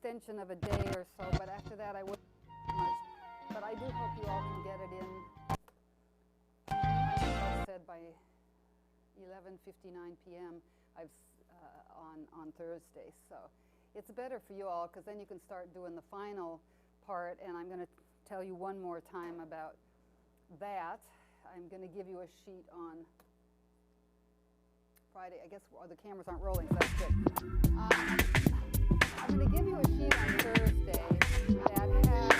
extension of a day or so, but after that I wouldn't much. But I do hope you all can get it in, I said by 11:59 p.m. On Thursday. So it's better for you all because then you can start doing the final part, and I'm going to tell you one more time about that. I'm going to give you a sheet on Friday. I guess the cameras aren't rolling, so that's good. I'm going to give you a sheet on Thursday that has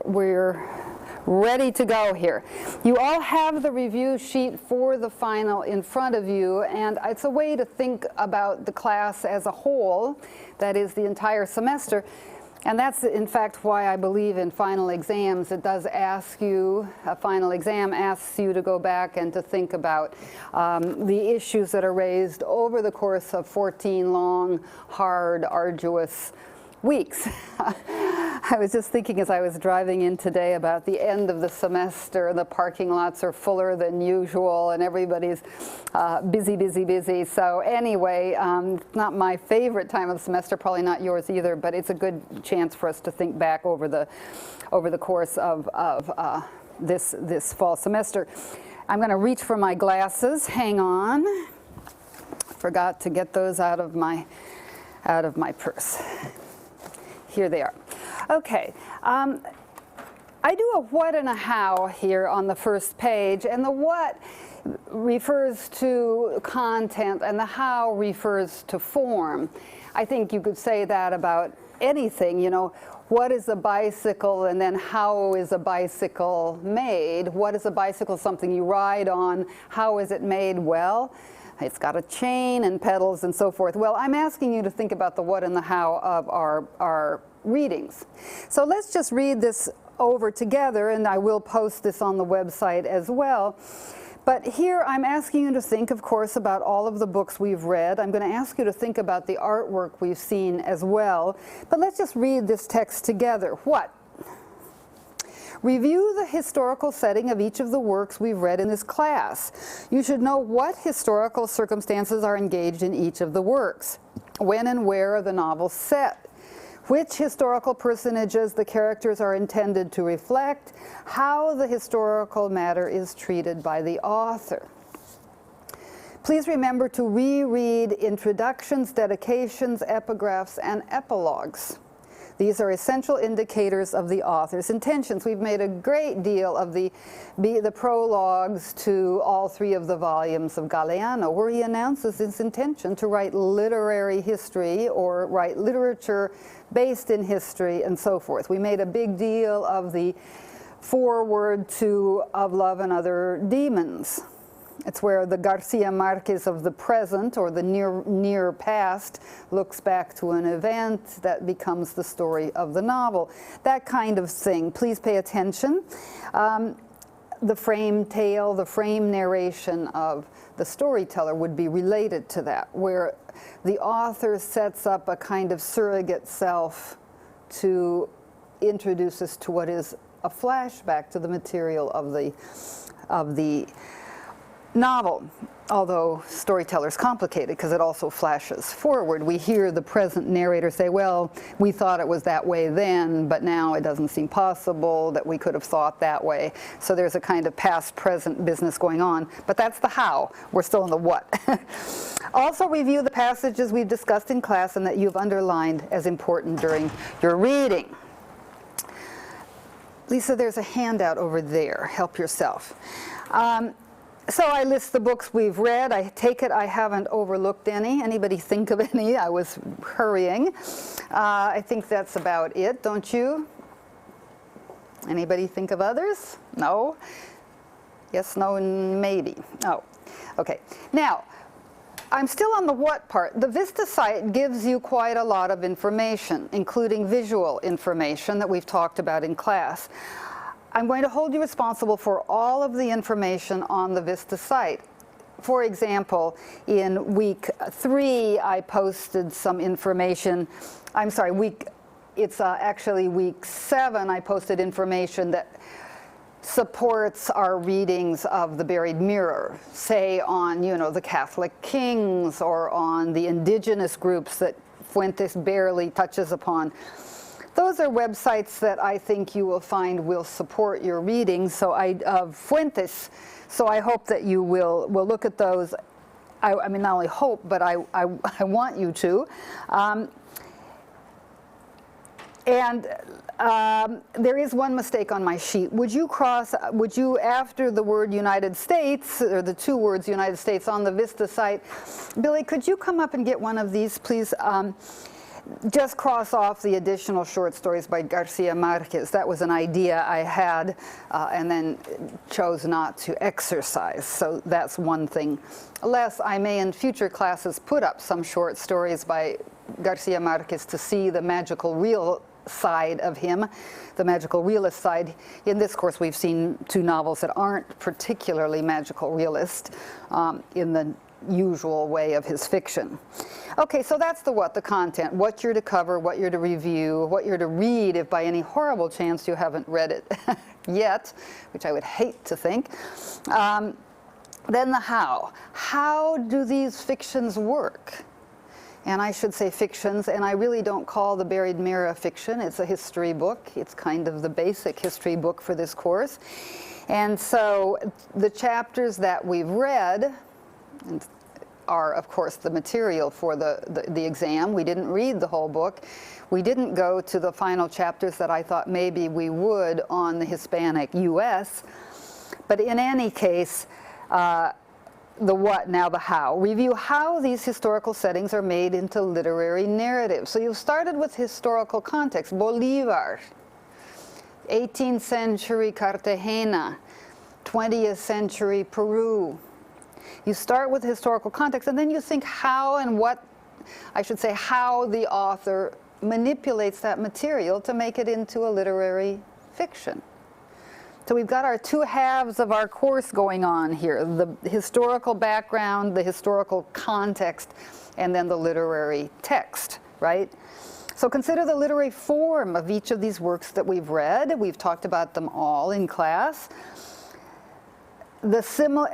we're ready to go here. You all have the review sheet for the final in front of you, and it's a way to think about the class as a whole, that is the entire semester. And that's in fact why I believe in final exams. It does ask you, a final exam asks you to go back and to think about the issues that are raised over the course of 14 long, hard, arduous weeks. I was just thinking as I was driving in today about the end of the semester. The parking lots are fuller than usual and everybody's busy, busy, busy. So anyway, it's not my favorite time of the semester, probably not yours either, but it's a good chance for us to think back over the course of this fall semester. I'm going to reach for my glasses. Hang on. Forgot to get those out of my purse. Here they are. Okay, I do a what and a how here on the first page, and the what refers to content and the how refers to form. I think you could say that about anything, you know, what is a bicycle and then how is a bicycle made? What is a bicycle? Something you ride on. How is it made? Well, it's got a chain and pedals and so forth. Well, I'm asking you to think about the what and the how of our readings. So let's just read this over together, and I will post this on the website as well. But here I'm asking you to think, of course, about all of the books we've read. I'm going to ask you to think about the artwork we've seen as well. But let's just read this text together. What? Review the historical setting of each of the works we've read in this class. You should know what historical circumstances are engaged in each of the works. When and where are the novels set? Which historical personages the characters are intended to reflect, how the historical matter is treated by the author. Please remember to reread introductions, dedications, epigraphs, and epilogues. These are essential indicators of the author's intentions. We've made a great deal of the prologues to all three of the volumes of Galeano, where he announces his intention to write literary history or write literature based in history and so forth. We made a big deal of the foreword to Of Love and Other Demons. It's where the Garcia Marquez of the present, or the near past, looks back to an event that becomes the story of the novel. That kind of thing. Please pay attention. The frame tale, the frame narration of the storyteller would be related to that, where the author sets up a kind of surrogate self to introduce us to what is a flashback to the material of the novel. although storyteller's complicated because it also flashes forward. We hear the present narrator say, well, we thought it was that way then, but now it doesn't seem possible that we could have thought that way. So there's a kind of past-present business going on, but that's the how. We're still in the what. Also review the passages we've discussed in class and that you've underlined as important during your reading. Lisa, there's a handout over there. Help yourself. So I list the books we've read. I take it I haven't overlooked any. Anybody think of any? I was hurrying. I think that's about it, don't you? Anybody think of others? No? Yes, no, and maybe. Oh, okay. Now, I'm still on the what part. The Vista site gives you quite a lot of information, including visual information that we've talked about in class. I'm going to hold you responsible for all of the information on the Vista site. For example, in week 3, I posted some information. I'm sorry, it's actually week 7, I posted information that supports our readings of the Buried Mirror, say on, the Catholic kings or on the indigenous groups that Fuentes barely touches upon. Those are websites that I think you will find will support your reading of Fuentes. So I hope that you will look at those. I mean, not only hope, but I want you to. There is one mistake on my sheet. Would you after the word United States, or the two words United States on the Vista site, Billy, could you come up and get one of these, please? Just cross off the additional short stories by Garcia Marquez. That was an idea I had and then chose not to exercise. So that's one thing. Less, I may in future classes put up some short stories by Garcia Marquez to see the magical real side of him, the magical realist side. In this course, we've seen 2 novels that aren't particularly magical realist in the usual way of his fiction. Okay, so that's the what, the content, what you're to cover, what you're to review, what you're to read if by any horrible chance you haven't read it yet, which I would hate to think. Then the how. How do these fictions work? And I should say fictions, and I really don't call the Buried Mirror a fiction. It's a history book. It's kind of the basic history book for this course. And so the chapters that we've read are, of course, the material for the exam. We didn't read the whole book. We didn't go to the final chapters that I thought maybe we would on the Hispanic U.S. But in any case, the what, now the how. Review how these historical settings are made into literary narratives. So you've started with historical context. Bolivar, 18th century Cartagena, 20th century Peru. You start with historical context, and then you think how and what, I should say, how the author manipulates that material to make it into a literary fiction. So we've got our 2 halves of our course going on here, the historical background, the historical context, and then the literary text, right? So consider the literary form of each of these works that we've read. We've talked about them all in class. There's a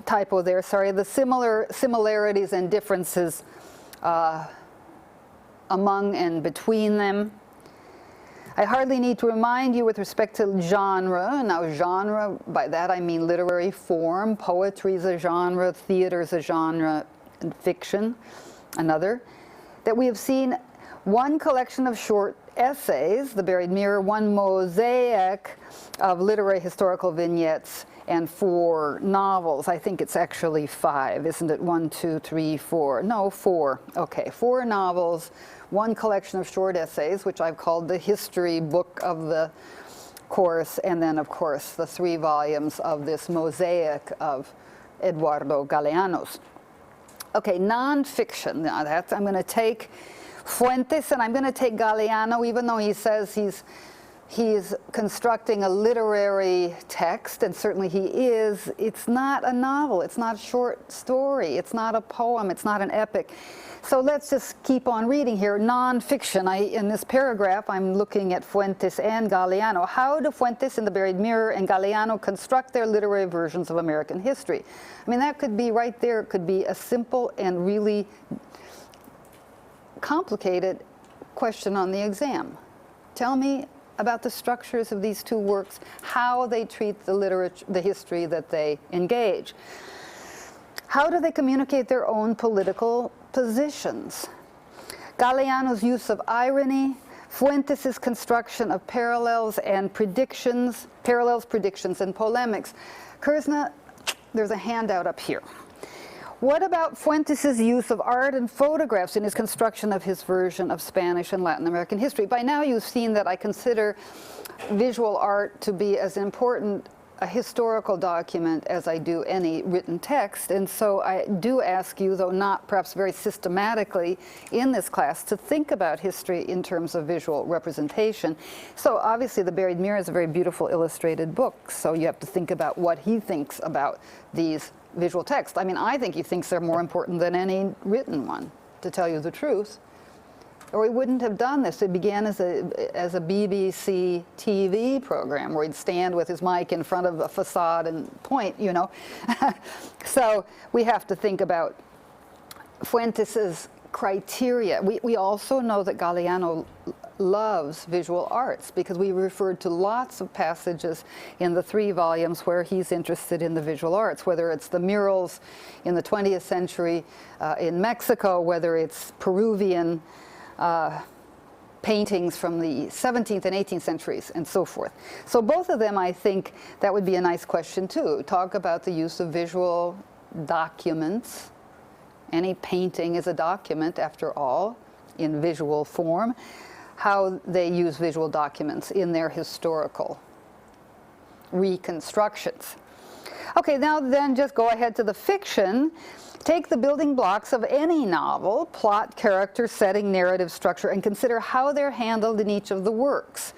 typo there, sorry, the similarities and differences among and between them. I hardly need to remind you with respect to genre. Now genre, by that I mean literary form. Poetry is a genre, theater is a genre, and fiction, another. That we have seen one collection of short essays, The Buried Mirror, one mosaic of literary historical vignettes, and 4 novels. I think it's actually 5, isn't it? 1, 2, 3, 4. No, 4. Okay, 4 novels, one collection of short essays, which I've called the history book of the course, and then, of course, the 3 volumes of this mosaic of Eduardo Galeano's. Okay, nonfiction. Now I'm going to take Fuentes, and I'm going to take Galeano, even though he says he's he's constructing a literary text, and certainly he is. It's not a novel, it's not a short story, it's not a poem, it's not an epic. So let's just keep on reading here. Non-fiction. In this paragraph, I'm looking at Fuentes and Galeano. How do Fuentes in The Buried Mirror and Galeano construct their literary versions of American history? I mean, that could be right there. It could be a simple and really complicated question on the exam. Tell me about the structures of these two works, how they treat the literature, the history that they engage. How do they communicate their own political positions? Galeano's use of irony, Fuentes' construction of parallels, predictions, and polemics. Kersna, there's a handout up here. What about Fuentes' use of art and photographs in his construction of his version of Spanish and Latin American history? By now you've seen that I consider visual art to be as important a historical document as I do any written text, and so I do ask you, though not perhaps very systematically in this class, to think about history in terms of visual representation. So obviously The Buried Mirror is a very beautiful illustrated book, so you have to think about what he thinks about these visual texts. I mean, I think he thinks they're more important than any written one, to tell you the truth. Or he wouldn't have done this. It began as a BBC TV program where he'd stand with his mic in front of a facade and point, you know. So we have to think about Fuentes' criteria. We also know that Galeano loves visual arts because we referred to lots of passages in the 3 volumes where he's interested in the visual arts, whether it's the murals in the 20th century in Mexico, whether it's Peruvian paintings from the 17th and 18th centuries, and so forth. So both of them, I think that would be a nice question too. Talk about the use of visual documents. Any painting is a document, after all, in visual form. How they use visual documents in their historical reconstructions. Okay, now then just go ahead to the fiction. Take the building blocks of any novel, plot, character, setting, narrative, structure, and consider how they're handled in each of the works.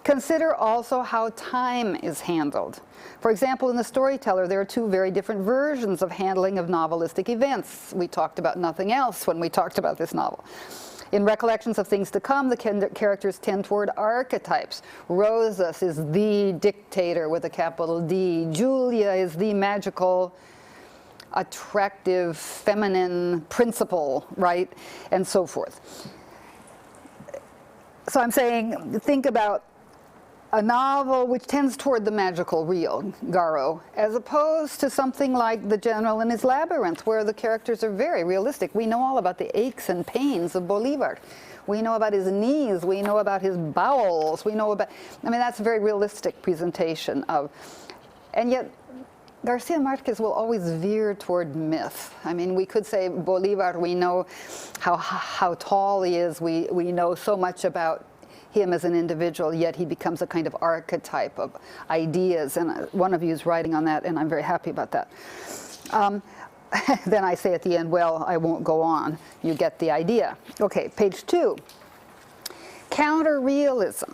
Consider also how time is handled. For example, in The Storyteller, there are 2 very different versions of handling of novelistic events. We talked about nothing else when we talked about this novel. In Recollections of Things to Come, the characters tend toward archetypes. Rosas is the dictator with a capital D. Julia is the magical, attractive, feminine principal, right? And so forth. So I'm saying, think about a novel which tends toward the magical real, Garo, as opposed to something like The General and His Labyrinth, where the characters are very realistic. We know all about the aches and pains of Bolivar. We know about his knees. We know about his bowels. We know about, I mean, that's a very realistic presentation of, and yet Garcia Marquez will always veer toward myth. I mean, we could say Bolivar, we know how tall he is. We know so much about him as an individual, yet he becomes a kind of archetype of ideas. And one of you is writing on that, and I'm very happy about that. Then I say at the end, well, I won't go on. You get the idea. Okay, page 2. Counter-realism.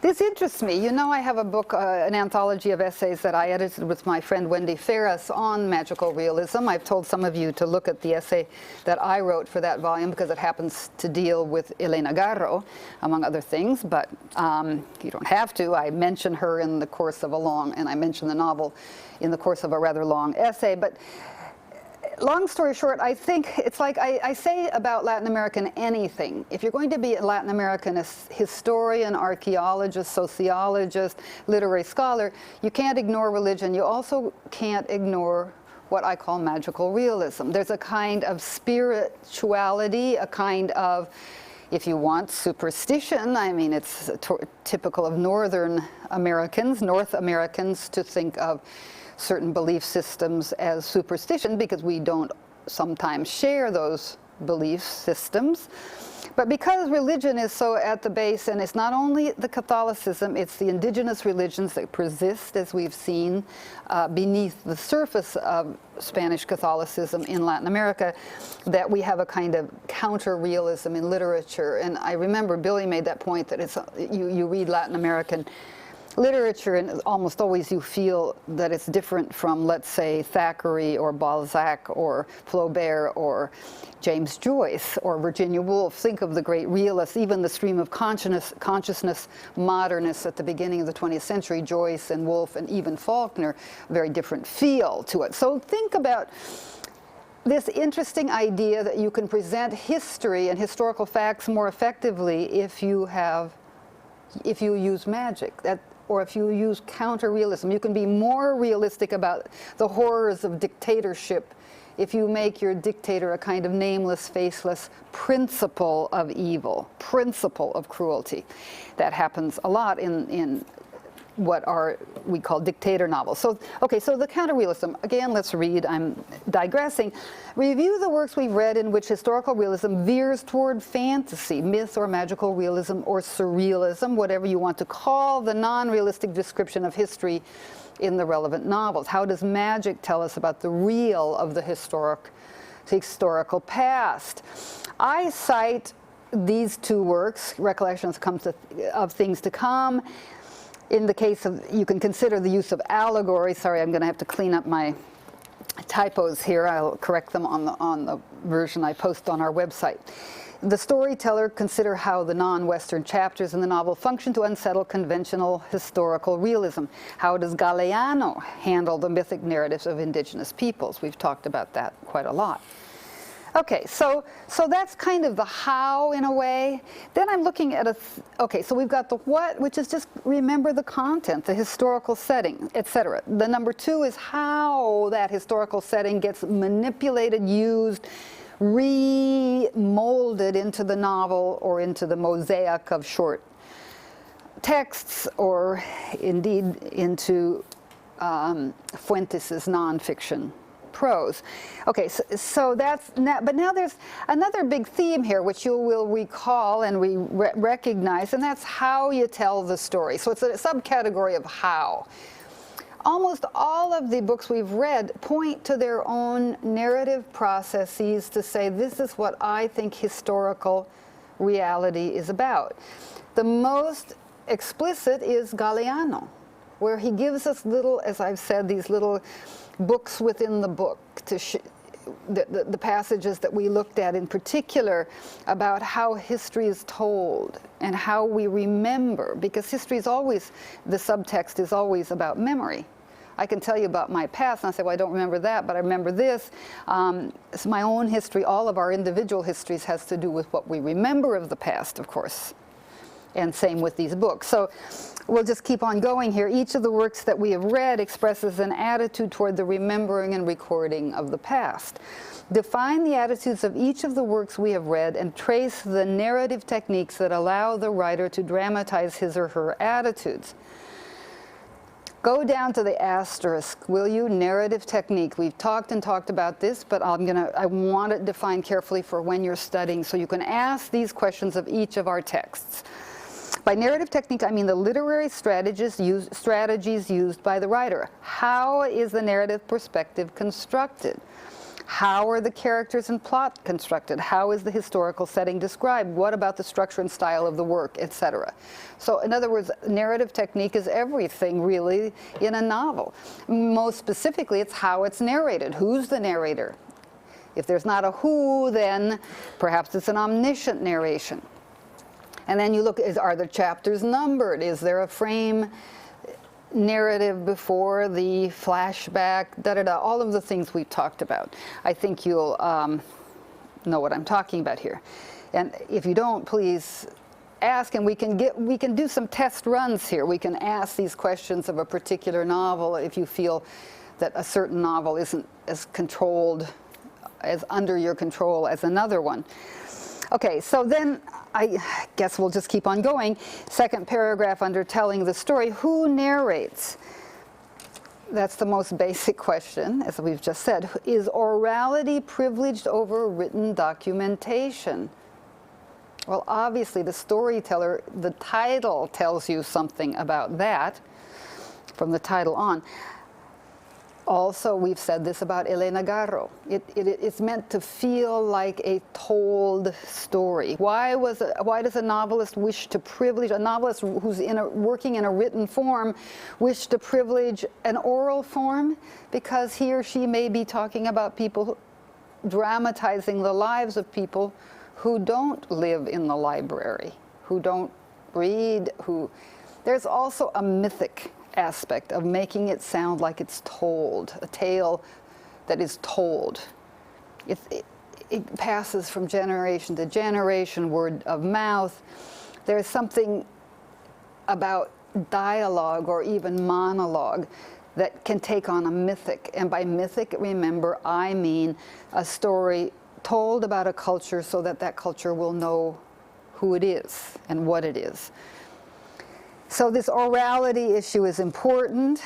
This interests me. You know, I have a book, an anthology of essays that I edited with my friend Wendy Ferris on magical realism. I've told some of you to look at the essay that I wrote for that volume because it happens to deal with Elena Garro, among other things, but you don't have to. I mention her in the course of and I mention the novel in the course of a rather long essay. But long story short, I think it's like I say about Latin American anything. If you're going to be a Latin American historian, archaeologist, sociologist, literary scholar, you can't ignore religion. You also can't ignore what I call magical realism. There's a kind of spirituality, a kind of, if you want, superstition. I mean, it's typical of North Americans to think of certain belief systems as superstition because we don't sometimes share those belief systems. But because religion is so at the base, and it's not only the Catholicism, it's the indigenous religions that persist, as we've seen, beneath the surface of Spanish Catholicism in Latin America, that we have a kind of counter-realism in literature. And I remember Billy made that point that it's, you read Latin American literature, and almost always you feel that it's different from, let's say, Thackeray or Balzac or Flaubert or James Joyce or Virginia Woolf. Think of the great realists, even the stream of consciousness modernists at the beginning of the 20th century, Joyce and Woolf and even Faulkner, very different feel to it. So think about this interesting idea that you can present history and historical facts more effectively if you use magic. Or if you use counter-realism. You can be more realistic about the horrors of dictatorship if you make your dictator a kind of nameless, faceless principle of evil, principle of cruelty. That happens a lot in what we call dictator novels. So, okay, so the counter-realism, again, let's read, I'm digressing. Review the works we've read in which historical realism veers toward fantasy, myth or magical realism or surrealism, whatever you want to call the non-realistic description of history in the relevant novels. How does magic tell us about the real of the historical past? I cite these two works, Recollections of Things to Come. In the case of, you can consider the use of allegory. Sorry, I'm going to have to clean up my typos here. I'll correct them on the version I post on our website. The storyteller consider how the non-Western chapters in the novel function to unsettle conventional historical realism. How does Galeano handle the mythic narratives of indigenous peoples? We've talked about that quite a lot. Okay, so that's kind of the how in a way. Then I'm looking at okay, so we've got the what, which is just remember the content, the historical setting, etc. The number two is how that historical setting gets manipulated, used, remolded into the novel or into the mosaic of short texts, or indeed into Fuentes' nonfiction prose. Okay, so that's, but now there's another big theme here which you will recall and we recognize, and that's how you tell the story. So it's a subcategory of how. Almost all of the books we've read point to their own narrative processes to say, this is what I think historical reality is about. The most explicit is Galeano, where he gives us little, as I've said, these little books within the book, to the passages that we looked at in particular about how history is told and how we remember, because history is always, the subtext is always about memory. I can tell you about my past, and I say, well, I don't remember that, but I remember this. It's my own history, all of our individual histories has to do with what we remember of the past, of course. And same with these books. So we'll just keep on going here. Each of the works that we have read expresses an attitude toward the remembering and recording of the past. Define the attitudes of each of the works we have read and trace the narrative techniques that allow the writer to dramatize his or her attitudes. Go down to the asterisk, will you? Narrative technique. We've talked about this, but I want it defined carefully for when you're studying, so you can ask these questions of each of our texts. By narrative technique, I mean the literary strategies used by the writer. How is the narrative perspective constructed? How are the characters and plot constructed? How is the historical setting described? What about the structure and style of the work, etc.? So in other words, narrative technique is everything really in a novel. Most specifically, it's how it's narrated. Who's the narrator? If there's not a who, then perhaps it's an omniscient narration. And then you look, are the chapters numbered? Is there a frame narrative before the flashback, all of the things we've talked about. I think you'll know what I'm talking about here. And if you don't, please ask, and we can do some test runs here. We can ask these questions of a particular novel if you feel that a certain novel isn't as controlled, as under your control as another one. Okay, so then I guess we'll just keep on going. Second paragraph under telling the story, who narrates? That's the most basic question, as we've just said. Is orality privileged over written documentation? Well, obviously, the storyteller, the title tells you something about that from the title on. Also, we've said this about Elena Garro. It's meant to feel like a told story. Why does a novelist wish to privilege, a novelist who's working in a written form, wish to privilege an oral form? Because he or she may be talking about people, dramatizing the lives of people who don't live in the library, who don't read, There's also a mythic aspect of making it sound like it's told, a tale that is told. It passes from generation to generation, word of mouth. There's something about dialogue or even monologue that can take on a mythic. And by mythic, remember, I mean a story told about a culture so that that culture will know who it is and what it is. So this orality issue is important.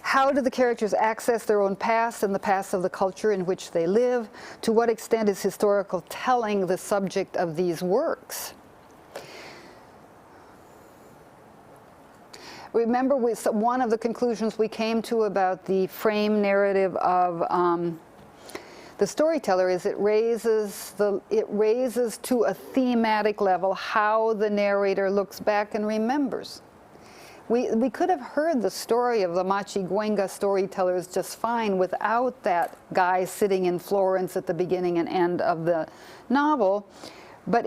How do the characters access their own past and the past of the culture in which they live? To what extent is historical telling the subject of these works? Remember, one of the conclusions we came to about the frame narrative of the storyteller is it raises to a thematic level how the narrator looks back and remembers. We could have heard the story of the Machiguenga storytellers just fine without that guy sitting in Florence at the beginning and end of the novel, but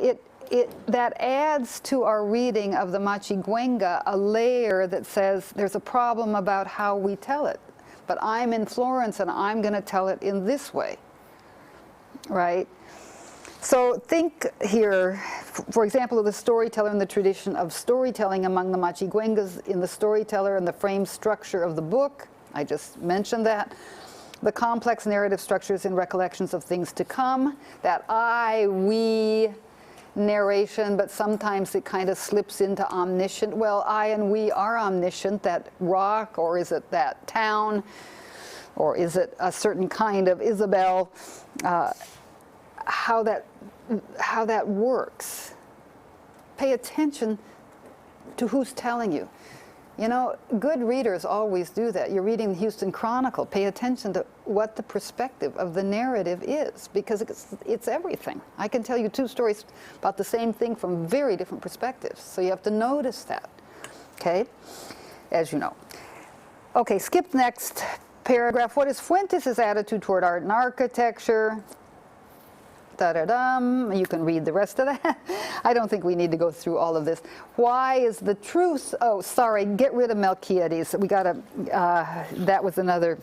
that adds to our reading of the Machiguenga a layer that says there's a problem about how we tell it, but I'm in Florence and I'm going to tell it in this way. Right? So think here, for example, of the storyteller in the tradition of storytelling among the Machiguengas, in the storyteller and the frame structure of the book. I just mentioned that. The complex narrative structures in recollections of things to come, that we narration, but sometimes it kind of slips into omniscient. Well, I and we are omniscient, that rock, or is it that town, or is it a certain kind of Isabel? How that works. Pay attention to who's telling you. You know, good readers always do that. You're reading the Houston Chronicle. Pay attention to what the perspective of the narrative is, because it's everything. I can tell you 2 stories about the same thing from very different perspectives. So you have to notice that, okay, as you know. Okay, skip next paragraph. What is Fuentes' attitude toward art and architecture? Da-da-dum. You can read the rest of that. I don't think we need to go through all of this. Why is the truth? Oh, sorry, get rid of Melquiades. We gotta, that was another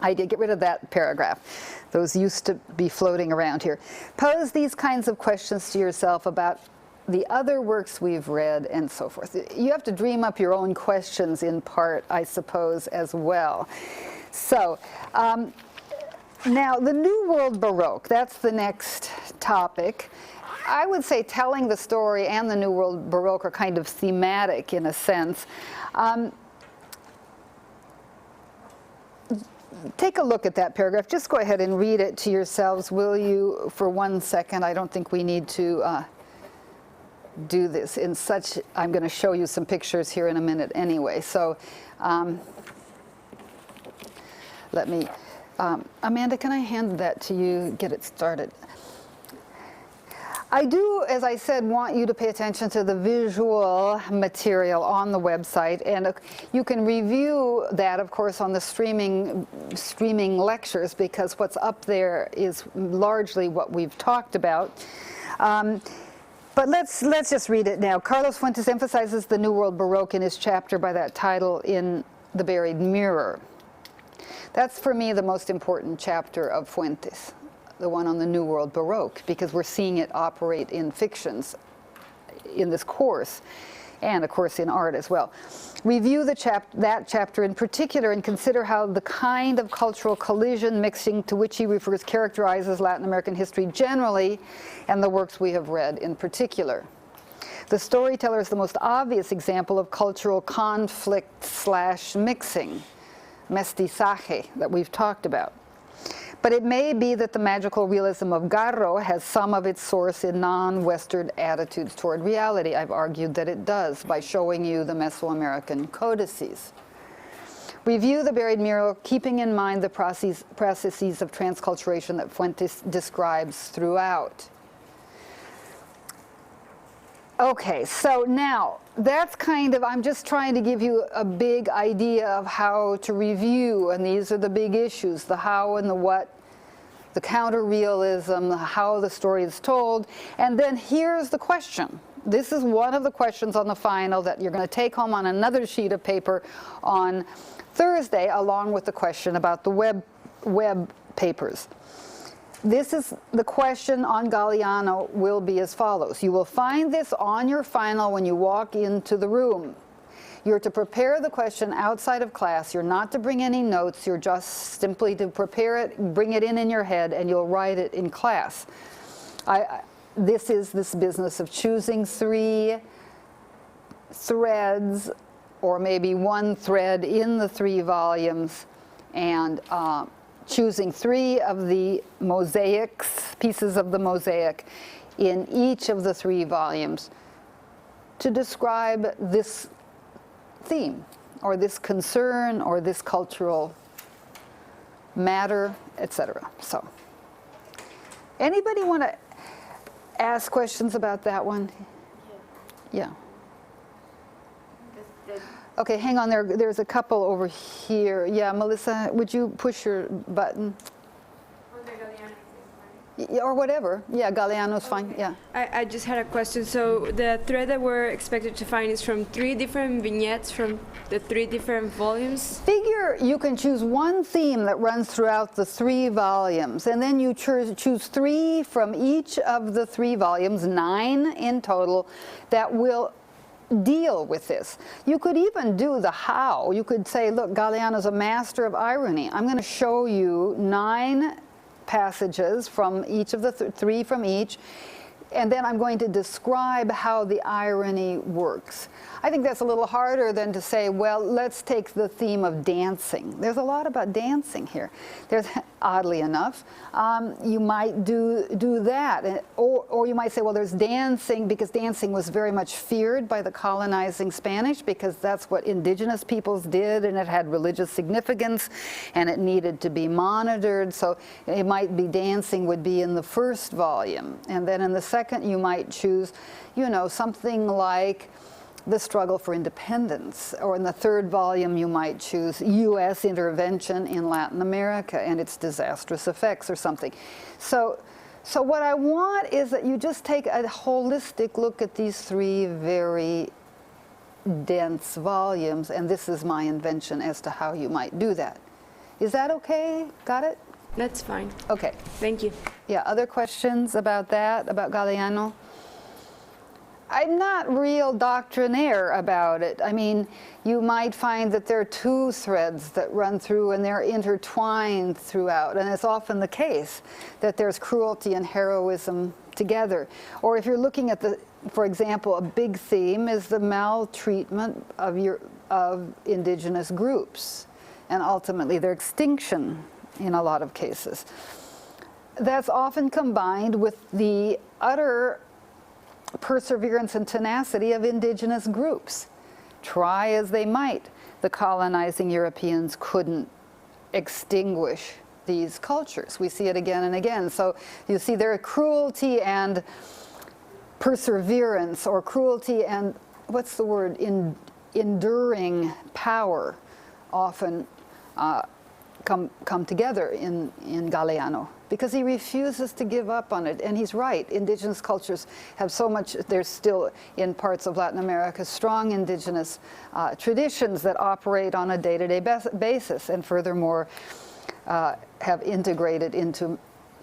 idea. Get rid of that paragraph. Those used to be floating around here. Pose these kinds of questions to yourself about the other works we've read and so forth. You have to dream up your own questions in part, I suppose, as well. So, now, the New World Baroque, that's the next topic. I would say telling the story and the New World Baroque are kind of thematic in a sense. Take a look at that paragraph. Just go ahead and read it to yourselves, will you, for 1 second. I don't think we need to do this in such, I'm going to show you some pictures here in a minute anyway. So let me... Amanda, can I hand that to you, get it started? I do, as I said, want you to pay attention to the visual material on the website, and you can review that, of course, on the streaming lectures, because what's up there is largely what we've talked about. But let's just read it now. Carlos Fuentes emphasizes the New World Baroque in his chapter by that title in The Buried Mirror. That's, for me, the most important chapter of Fuentes, the one on the New World Baroque, because we're seeing it operate in fictions in this course, and, of course, in art as well. Review that chapter in particular and consider how the kind of cultural collision mixing to which he refers characterizes Latin American history generally, and the works we have read in particular. The storyteller is the most obvious example of cultural conflict / mixing, mestizaje, that we've talked about. But it may be that the magical realism of Garro has some of its source in non-Western attitudes toward reality. I've argued that it does by showing you the Mesoamerican codices. Review the buried mural, keeping in mind the processes of transculturation that Fuentes describes throughout. Okay, so now that's kind of, I'm just trying to give you a big idea of how to review, and these are the big issues, the how and the what, the counter-realism, how the story is told, and then here's the question. This is one of the questions on the final that you're going to take home on another sheet of paper on Thursday, along with the question about the web papers. This is the question on Galeano will be as follows. You will find this on your final when you walk into the room. You're to prepare the question outside of class. You're not to bring any notes. You're just simply to prepare it, bring it in your head, and you'll write it in class. This is this business of choosing 3 threads, or maybe 1 thread in the 3 volumes, and choosing 3 of the mosaics, pieces of the mosaic, in each of the 3 volumes to describe this theme, or this concern, or this cultural matter, etc. So, anybody want to ask questions about that one? Yeah. Okay, hang on there. There's a couple over here. Yeah, Melissa, would you push your button? Or whatever. Yeah, Galeano's fine. Yeah. I just had a question. So the thread that we're expected to find is from 3 different vignettes from the 3 different volumes? Figure you can choose 1 theme that runs throughout the 3 volumes, and then you choose 3 from each of the 3 volumes, 9 in total, that will deal with this. You could even do the how. You could say, look, Galeano's a master of irony. I'm going to show you 9 passages from each of the 3 from each, and then I'm going to describe how the irony works. I think that's a little harder than to say, well, let's take the theme of dancing. There's a lot about dancing here. There's, oddly enough, you might do that. Or you might say, well, there's dancing, because dancing was very much feared by the colonizing Spanish, because that's what indigenous peoples did, and it had religious significance, and it needed to be monitored. So it might be dancing would be in the 1st volume. And then in the 2nd, you might choose, you know, something like the struggle for independence, or in the 3rd volume you might choose U.S. intervention in Latin America and its disastrous effects or something. So what I want is that you just take a holistic look at these 3 very dense volumes, and this is my invention as to how you might do that. Is that okay? Got it? That's fine. Okay. Thank you. Yeah, other questions about that, about Galeano? I'm not real doctrinaire about it. I mean, you might find that there are 2 threads that run through and they're intertwined throughout, and it's often the case that there's cruelty and heroism together. Or if you're looking at for example, a big theme is the maltreatment of indigenous groups, and ultimately their extinction in a lot of cases. That's often combined with the utter perseverance and tenacity of indigenous groups. Try as they might, the colonizing Europeans couldn't extinguish these cultures. We see it again and again. So you see their cruelty and perseverance, or cruelty and, what's the word, enduring power, often come together in Galeano, because he refuses to give up on it. And he's right. Indigenous cultures have so much, there's still in parts of Latin America strong indigenous traditions that operate on a day-to-day basis, and furthermore have integrated into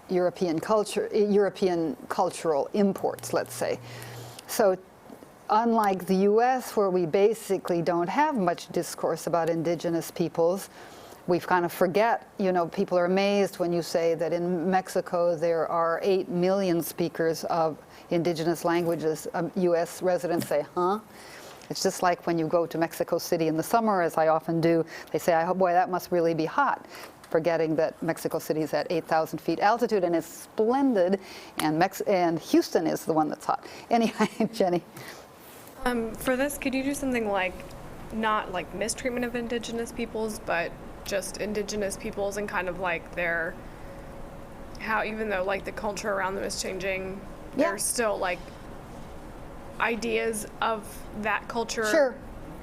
European culture, European cultural imports, let's say. So unlike the US, where we basically don't have much discourse about indigenous peoples, we kind of forget, you know, people are amazed when you say that in Mexico there are 8 million speakers of indigenous languages. US residents say, huh? It's just like when you go to Mexico City in the summer, as I often do, they say, oh boy, that must really be hot, forgetting that Mexico City is at 8,000 feet altitude and it's splendid, and Houston is the one that's hot. Anyway, Jenny. For this, could you do something like, not like mistreatment of indigenous peoples, but just indigenous peoples and kind of like their, how even though like the culture around them is changing, there's still like ideas of that culture? Sure.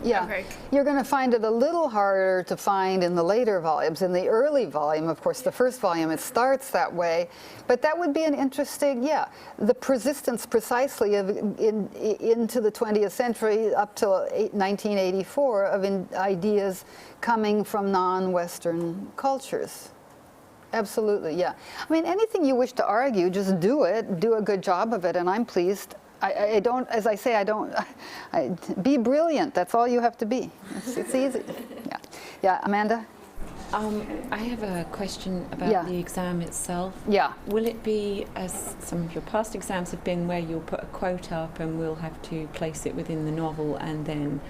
Yeah, okay. You're going to find it a little harder to find in the later volumes. In the early volume, of course, the first volume, it starts that way. But that would be an interesting, the persistence precisely of into the 20th century up till 1984 of ideas coming from non-Western cultures. Absolutely, yeah. I mean, anything you wish to argue, just do it, do a good job of it, and I'm pleased. I don't, as I say, be brilliant. That's all you have to be. It's easy. Yeah, Amanda? I have a question about the exam itself. Yeah. Will it be, as some of your past exams have been, where you'll put a quote up and we'll have to place it within the novel and then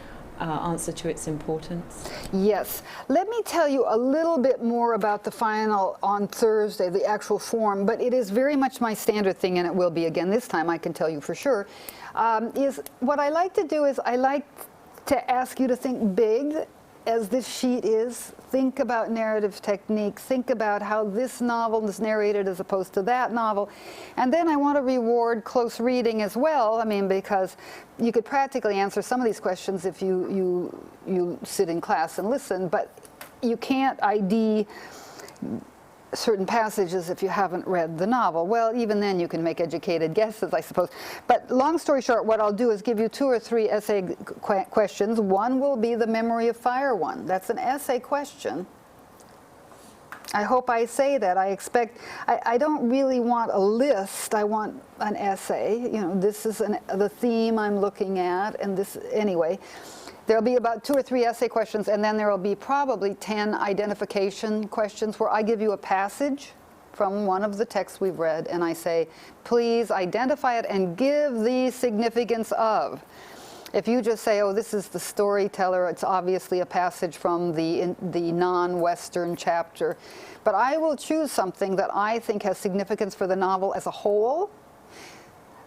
answer to its importance? Yes. Let me tell you a little bit more about the final on Thursday, the actual form, but it is very much my standard thing, and it will be again this time, I can tell you for sure, is what I like to do is I like to ask you to think big, as this sheet is. Think about narrative technique. Think about how this novel is narrated as opposed to that novel. And then I want to reward close reading as well. I mean, because you could practically answer some of these questions if you sit in class and listen, but you can't ID certain passages if you haven't read the novel. Well, even then you can make educated guesses, I suppose. But long story short, what I'll do is give you 2 or 3 essay questions. One will be the Memory of Fire one. That's an essay question. I hope I say that. I expect, I don't really want a list. I want an essay. You know, this is the theme I'm looking at, and this, anyway. There'll be about 2 or 3 essay questions, and then there will be probably 10 identification questions where I give you a passage from one of the texts we've read, and I say, please identify it and give the significance of. If you just say, oh, this is the storyteller, it's obviously a passage from the non-Western chapter. But I will choose something that I think has significance for the novel as a whole.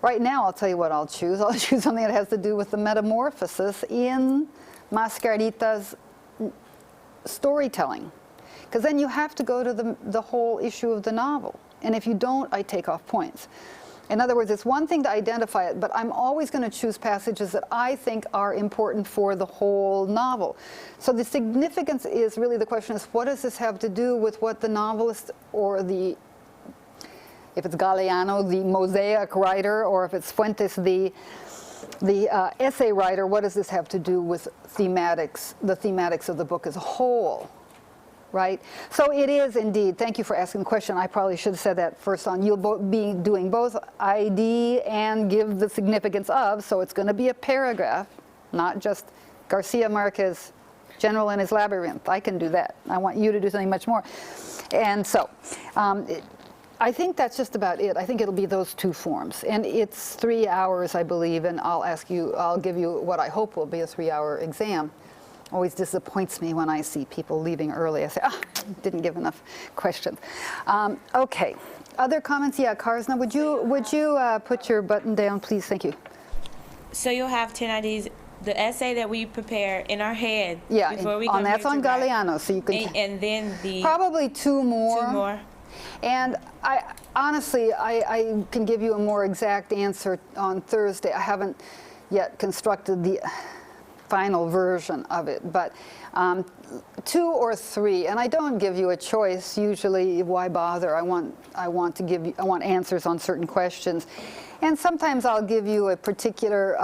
Right now, I'll tell you what I'll choose. I'll choose something that has to do with the metamorphosis in Mascarita's storytelling. Because then you have to go to the whole issue of the novel. And if you don't, I take off points. In other words, it's one thing to identify it, but I'm always going to choose passages that I think are important for the whole novel. So the significance is really, the question is, what does this have to do with what the novelist, or the, if it's Galeano, the mosaic writer, or if it's Fuentes, the essay writer, what does this have to do with thematics, the thematics of the book as a whole, right? So it is indeed, thank you for asking the question. I probably should have said that first on. You'll be doing both ID and give the significance of, so it's going to be a paragraph, not just Garcia Marquez, General in his Labyrinth. I can do that. I want you to do something much more. And so, I think that's just about it. I think it'll be those 2 forms. And it's 3 hours, I believe, and I'll give you what I hope will be a 3-hour exam. Always disappoints me when I see people leaving early. I say, didn't give enough questions. Okay, other comments? Yeah, Karsna, would you put your button down, please? Thank you. So you'll have 10 IDs, the essay that we prepare in our head before we on come that's here on to write. Galeano, so you can And then the probably 2 more. 2 more. And honestly, I can give you a more exact answer on Thursday. I haven't yet constructed the final version of it, but 2 or 3, and I don't give you a choice usually. Why bother? I want answers on certain questions, and sometimes I'll give you a particular.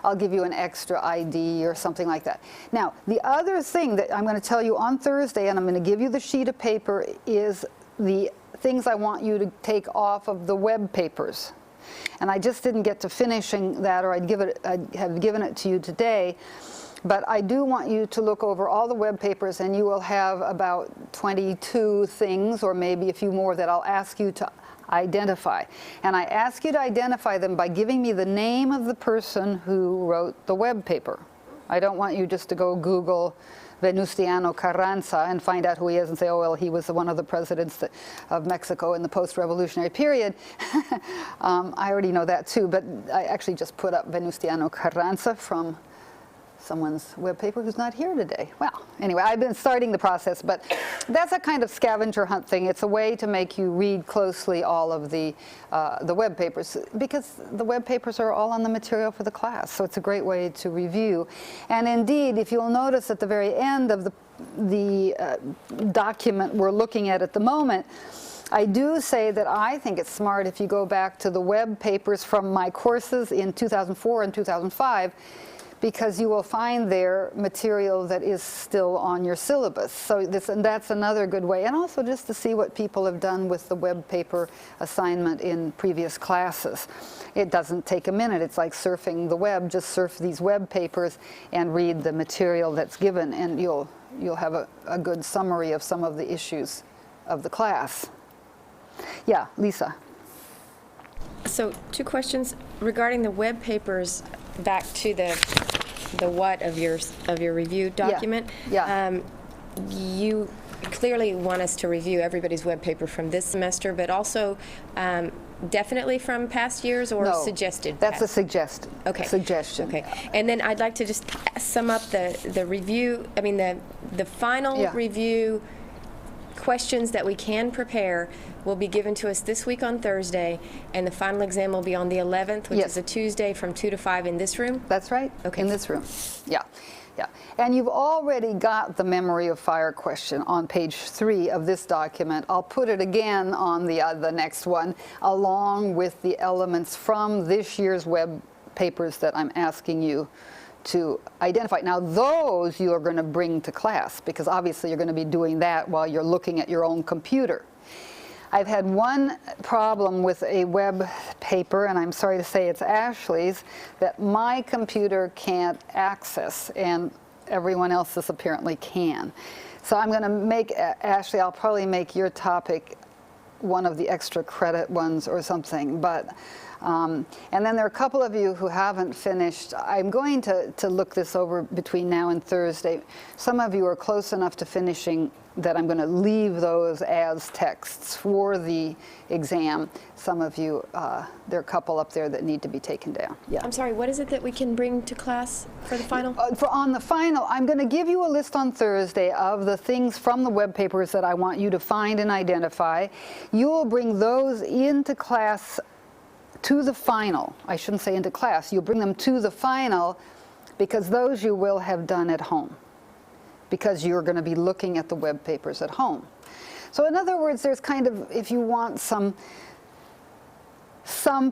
I'll give you an extra ID or something like that. Now, the other thing that I'm going to tell you on Thursday, and I'm going to give you the sheet of paper, is the things I want you to take off of the web papers. And I just didn't get to finishing that, or I'd have given it to you today. But I do want you to look over all the web papers, and you will have about 22 things, or maybe a few more, that I'll ask you to identify. And I ask you to identify them by giving me the name of the person who wrote the web paper. I don't want you just to go Google Venustiano Carranza and find out who he is and say, oh, well, he was one of the presidents of Mexico in the post-revolutionary period. I already know that too, but I actually just put up Venustiano Carranza from someone's web paper who's not here today. Well, anyway, I've been starting the process, but that's a kind of scavenger hunt thing. It's a way to make you read closely all of the web papers, because the web papers are all on the material for the class, so it's a great way to review. And indeed, if you'll notice at the very end of the document we're looking at the moment, I do say that I think it's smart if you go back to the web papers from my courses in 2004 and 2005, because you will find there material that is still on your syllabus. So that's another good way. And also just to see what people have done with the web paper assignment in previous classes. It doesn't take a minute. It's like surfing the web. Just surf these web papers and read the material that's given, and you'll have a good summary of some of the issues of the class. Yeah, Lisa. So 2 questions regarding the web papers. Back to the what of your review document. Yeah. You clearly want us to review everybody's web paper from this semester, but also definitely from past years, or No, suggested? That's a suggestion. Okay. Suggestion. Okay. And then I'd like to just sum up the review. I mean the final review questions that we can prepare will be given to us this week on Thursday, and the final exam will be on the 11th, which is a Tuesday from 2 to 5 in this room? That's right. Okay. In this room. Yeah. Yeah. And you've already got the memory of fire question on page 3 of this document. I'll put it again on the next one, along with the elements from this year's web papers that I'm asking you to identify. Now those you are going to bring to class, because obviously you're going to be doing that while you're looking at your own computer. I've had one problem with a web paper, and I'm sorry to say it's Ashley's, that my computer can't access, and everyone else's apparently can. So I'm going to make, Ashley, I'll probably make your topic one of the extra credit ones or something, but and then there are a couple of you who haven't finished. I'm going to look this over between now and Thursday. Some of you are close enough to finishing that I'm going to leave those as texts for the exam. Some of you, there are a couple up there that need to be taken down. Yeah. I'm sorry, what is it that we can bring to class for the final? On the final, I'm going to give you a list on Thursday of the things from the web papers that I want you to find and identify. You will bring those into class to the final. I shouldn't say into class. You'll bring them to the final, because those you will have done at home, because you're going to be looking at the web papers at home. So in other words, there's kind of, if you want some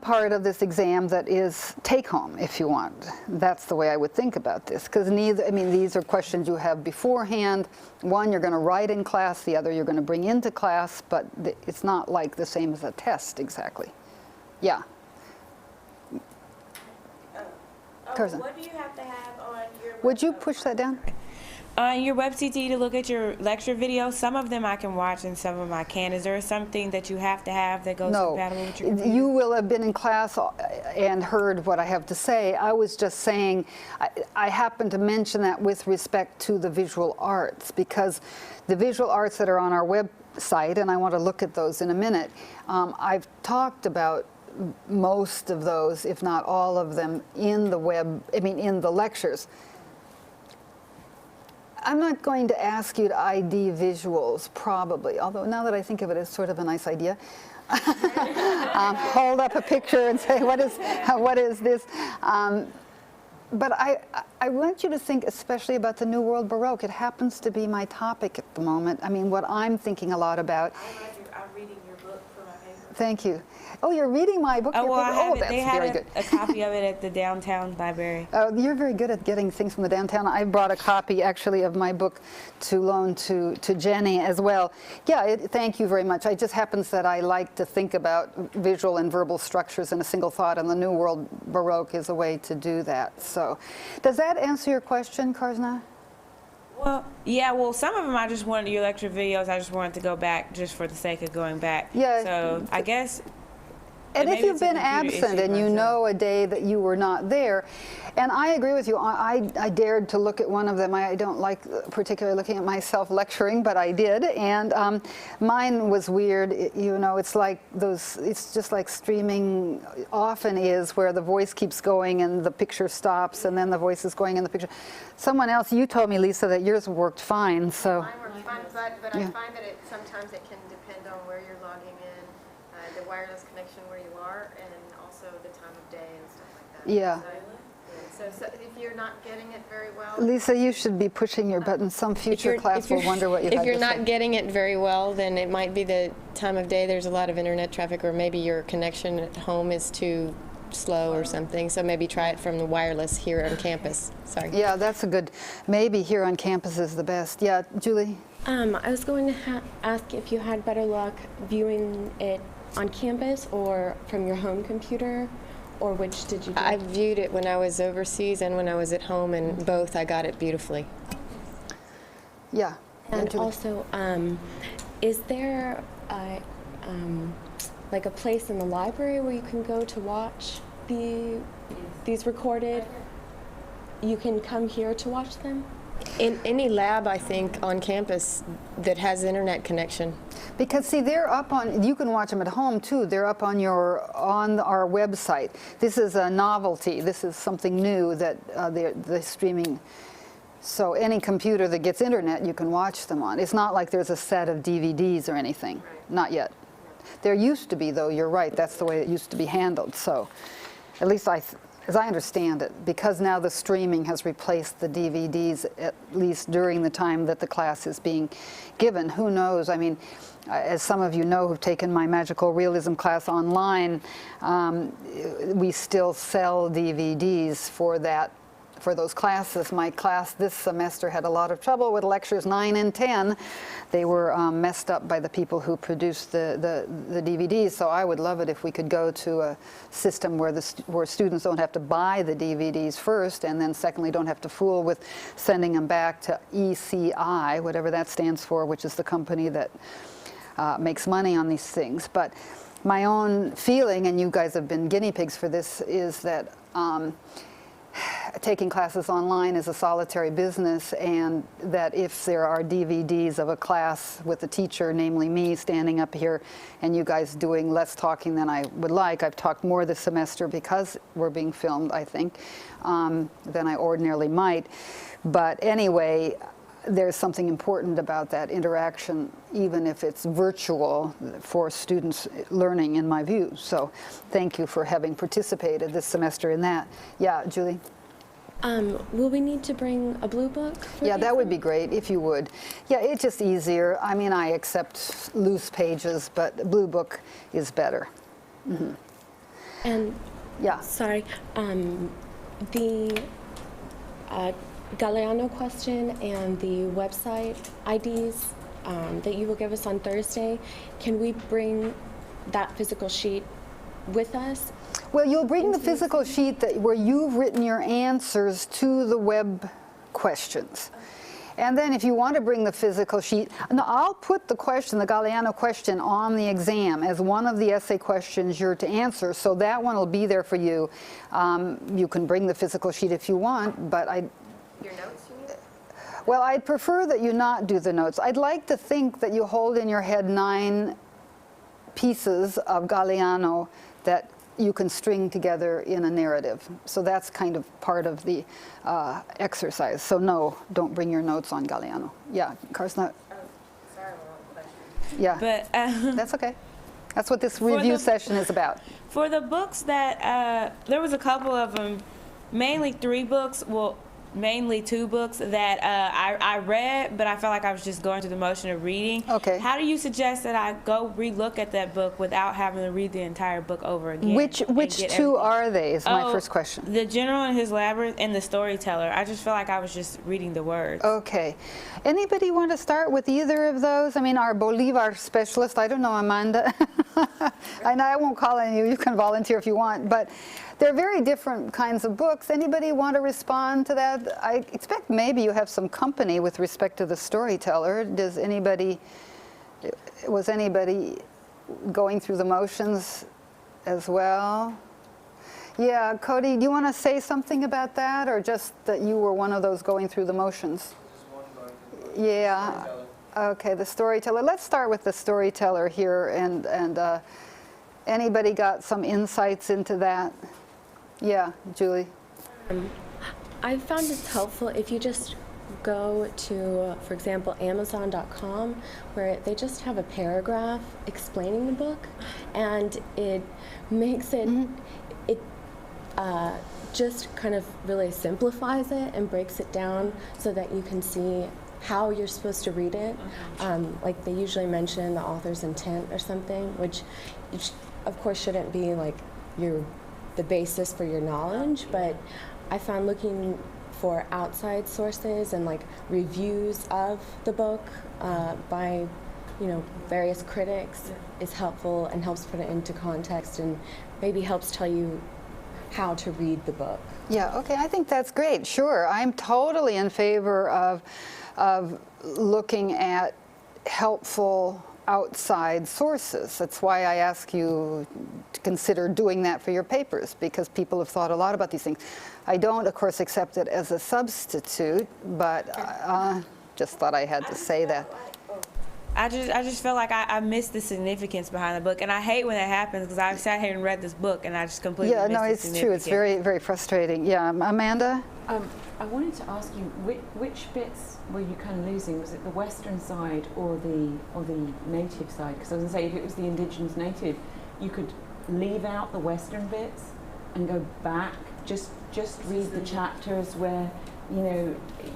part of this exam that is take home, if you want. That's the way I would think about this, because these are questions you have beforehand. One you're going to write in class, the other you're going to bring into class, but it's not like the same as a test exactly. Yeah. What do you have to have on your Would you push that down? on your WebCT to look at your lecture videos? Some of them I can watch and some of them I can't. Is there something that you have to have that goes compatible with your computer? You will have been in class and heard what I have to say. I was just saying, I happen to mention that with respect to the visual arts, because the visual arts that are on our website, and I want to look at those in a minute, I've talked about most of those, if not all of them, in the lectures. I'm not going to ask you to ID visuals, probably, although now that I think of it, it's sort of a nice idea. Hold up a picture and say, what is this? But I want you to think especially about the New World Baroque. It happens to be my topic at the moment. I mean, what I'm thinking a lot about. I'm reading your book for my paper. Thank you. Oh, you're reading my book? Oh, well, I have it. That's they very had good. a copy of it at the downtown library. Oh, you're very good at getting things from the downtown. I brought a copy, actually, of my book to loan to Jenny as well. Yeah, thank you very much. It just happens that I like to think about visual and verbal structures in a single thought, and the New World Baroque is a way to do that. So, does that answer your question, Karzna? Well, yeah, well, some of them I just wanted your lecture videos. I just wanted to go back just for the sake of going back. Yeah. So I guess. And if maybe you've it's a been computer absent issue and you myself. know a day that you were not there, and I agree with you, I dared to look at one of them. I don't like particularly looking at myself lecturing, but I did, and mine was weird. You know, it's like those, it's just like streaming often is, where the voice keeps going and the picture stops, and then the voice is going in the picture. Someone else, you told me, Lisa, that yours worked fine, so. Mine works fine, but Yeah. I find that sometimes it can depend on where you're logging in, the wireless connection where you are, and also the time of day and stuff like that. Yeah. So if you're not getting it very well. Lisa, you should be pushing your button. Some future class will wonder what you had If you're to not say. getting it very well, then it might be the time of day. There's a lot of internet traffic, or maybe your connection at home is too slow or something. So maybe try it from the wireless here on campus. Sorry. Yeah, that's a good, maybe here on campus is the best. Yeah, Julie? I was going to ask if you had better luck viewing it on campus or from your home computer, or which did you do? I viewed it when I was overseas and when I was at home, and both I got it beautifully. Yeah. And Julie. also, is there like a place in the library where you can go to watch these recorded? You can come here to watch them? In any lab, I think, on campus that has internet connection. Because see, they're up on, you can watch them at home too. They're up on our website. This is a novelty. This is something new that the streaming. So any computer that gets internet, you can watch them on. It's not like there's a set of DVDs or anything. Right. Not yet. There used to be, though. You're right. That's the way it used to be handled. So, at least as I understand it, because now the streaming has replaced the DVDs, at least during the time that the class is being given. Who knows? I mean, as some of you know who've taken my magical realism class online, we still sell DVDs for that. For those classes. My class this semester had a lot of trouble with lectures 9 and 10. They were messed up by the people who produced the DVDs, so I would love it if we could go to a system where where students don't have to buy the DVDs first, and then secondly don't have to fool with sending them back to ECI, whatever that stands for, which is the company that makes money on these things. But my own feeling, and you guys have been guinea pigs for this, is that taking classes online is a solitary business, and that if there are DVDs of a class with a teacher, namely me, standing up here, and you guys doing less talking than I would like — I've talked more this semester because we're being filmed, I think, than I ordinarily might. But anyway, there's something important about that interaction, even if it's virtual, for students learning, in my view. So thank you for having participated this semester in that. Yeah, Julie? Will we need to bring a blue book? Yeah, that would be great if you would. Yeah, it's just easier. I mean, I accept loose pages, but blue book is better. Mm-hmm. And yeah, sorry, the Galeano question and the website IDs that you will give us on Thursday, can we bring that physical sheet with us? Well, you'll bring the physical sheet where you've written your answers to the web questions. And then if you want to bring the physical sheet, no, I'll put the question, the Galeano question, on the exam as one of the essay questions you're to answer, so that one will be there for you. You can bring the physical sheet if you want, but Your notes, you mean? well, I'd prefer that you not do the notes. I'd like to think that you hold in your head 9 pieces of Galeano that you can string together in a narrative. So that's kind of part of the exercise. So no, don't bring your notes on Galeano. Yeah, Carson. Oh, sorry, wrong question. Yeah, But that's okay. That's what this review session is about. for the books that there was a couple of them, mainly 3 books. Well, mainly 2 books that I read, but I felt like I was just going through the motion of reading. Okay. How do you suggest that I go relook at that book without having to read the entire book over again? Which and which get 2 everything? are they is my Oh, first question. The General and His Labyrinth and The Storyteller. I just feel like I was just reading the words. Okay. Anybody want to start with either of those? I mean, our Bolivar specialist, I don't know, Amanda. I won't call on you. You can volunteer if you want. But They're very different kinds of books. Anybody want to respond to that? I expect maybe you have some company with respect to the storyteller. Was anybody going through the motions as well? Yeah, Cody, do you want to say something about that, or just that you were one of those going through the motions? Yeah. Okay, the storyteller. Let's start with the storyteller here, and anybody got some insights into that? Yeah, Julie. I found it helpful if you just go to, for example, Amazon.com, where they just have a paragraph explaining the book, and it makes it, it just kind of really simplifies it and breaks it down so that you can see how you're supposed to read it. Like they usually mention the author's intent or something, which of course shouldn't be like the basis for your knowledge, but I found looking for outside sources and like reviews of the book by various critics is helpful and helps put it into context and maybe helps tell you how to read the book. Yeah, okay, I think that's great. Sure, I'm totally in favor of looking at helpful outside sources. That's why I ask you to consider doing that for your papers, because people have thought a lot about these things. I don't, of course, accept it as a substitute, but just thought I had to say that. I just feel like I missed the significance behind the book, and I hate when that happens because I sat here and read this book and I just completely missed the significance. It's true. It's very, very frustrating. Yeah, Amanda? I wanted to ask you, which bits were you kind of losing? Was it the Western side or the native side? Because I was going to say, if it was the indigenous native, you could leave out the Western bits and go back, just read the chapters where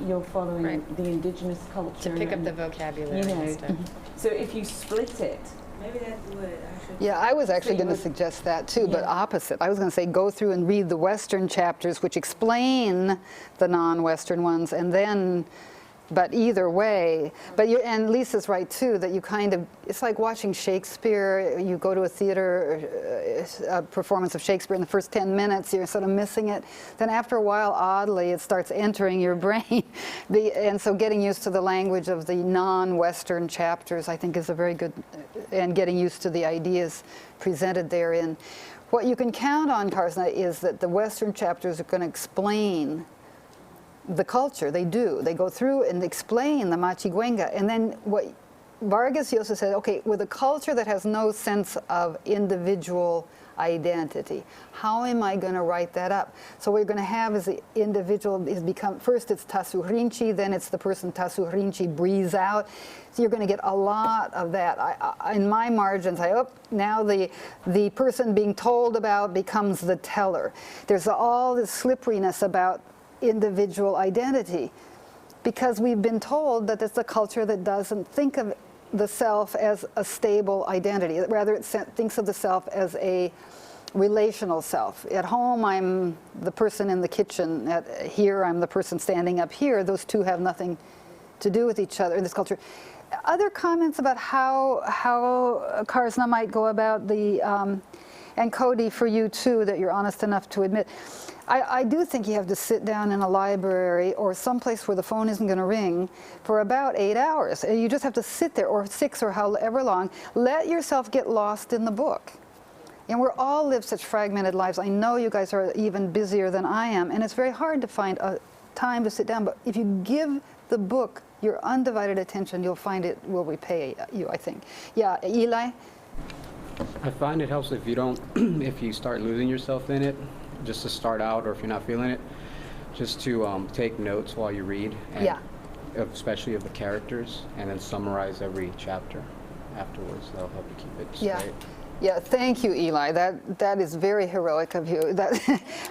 you're following the indigenous culture. To pick up the vocabulary and stuff. So if you split it. Maybe that's what I should. Yeah, I was actually going to suggest that too, but opposite. I was going to say go through and read the Western chapters, which explain the non-Western ones, and then, but either way. And Lisa's right too, that you kind of, it's like watching Shakespeare. You go to a theater, a performance of Shakespeare, in the first 10 minutes, you're sort of missing it. Then after a while, oddly, it starts entering your brain. And so getting used to the language of the non-Western chapters, I think, is a very good, and getting used to the ideas presented therein. What you can count on, Karsna, is that the Western chapters are going to explain the culture. They do. They go through and explain the Machiguenga. And then what Vargas Llosa said, okay, with a culture that has no sense of individual identity, how am I going to write that up? So what you're going to have is the individual is become, first it's Tasurinchi, then it's the person Tasurinchi breathes out. So you're going to get a lot of that. In my margins, now the person being told about becomes the teller. There's all this slipperiness about individual identity, because we've been told that it's a culture that doesn't think of the self as a stable identity. Rather, it thinks of the self as a relational self. At home, I'm the person in the kitchen. Here, I'm the person standing up here. Those two have nothing to do with each other in this culture. Other comments about how Karsna might go about the, and Cody, for you too, that you're honest enough to admit. I do think you have to sit down in a library or someplace where the phone isn't going to ring for about 8 hours. You just have to sit there, or 6 or however long. Let yourself get lost in the book. And we all live such fragmented lives. I know you guys are even busier than I am, and it's very hard to find a time to sit down. But if you give the book your undivided attention, you'll find it will repay you, I think. Yeah, Eli? I find it helps if you don't, if you start losing yourself in it, just to start out, or if you're not feeling it, just to take notes while you read, and especially of the characters, and then summarize every chapter afterwards. That'll help you keep it straight. Yeah, thank you, Eli. That is very heroic of you.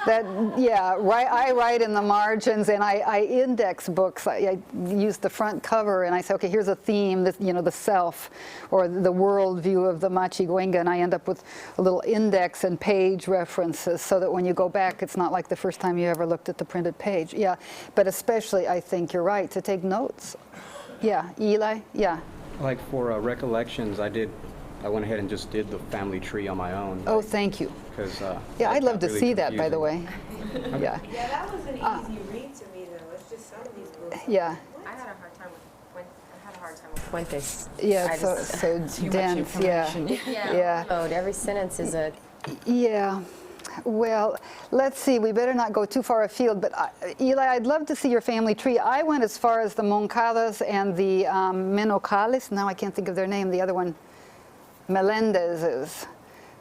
I write in the margins, and I index books. I use the front cover, and I say, okay, here's a theme, the self, or the world view of the Machiguenga, and I end up with a little index and page references, so that when you go back, it's not like the first time you ever looked at the printed page. Yeah, but especially, I think you're right, to take notes. Yeah, Eli? Yeah. Like for recollections, I went ahead and just did the family tree on my own. Oh, thank you. because Yeah, I'd love to see that, by the way. Yeah. Yeah, that was an easy read to me, though. It's just some of these books. Yeah. I had a hard time with Fuentes. Yeah, I it's so, just- so dense. Yeah. Yeah. Every sentence is a. Yeah. Well, let's see. We better not go too far afield. But Eli, I'd love to see your family tree. I went as far as the Moncadas and the Menocales. Now I can't think of their name. The other one, Melendez's.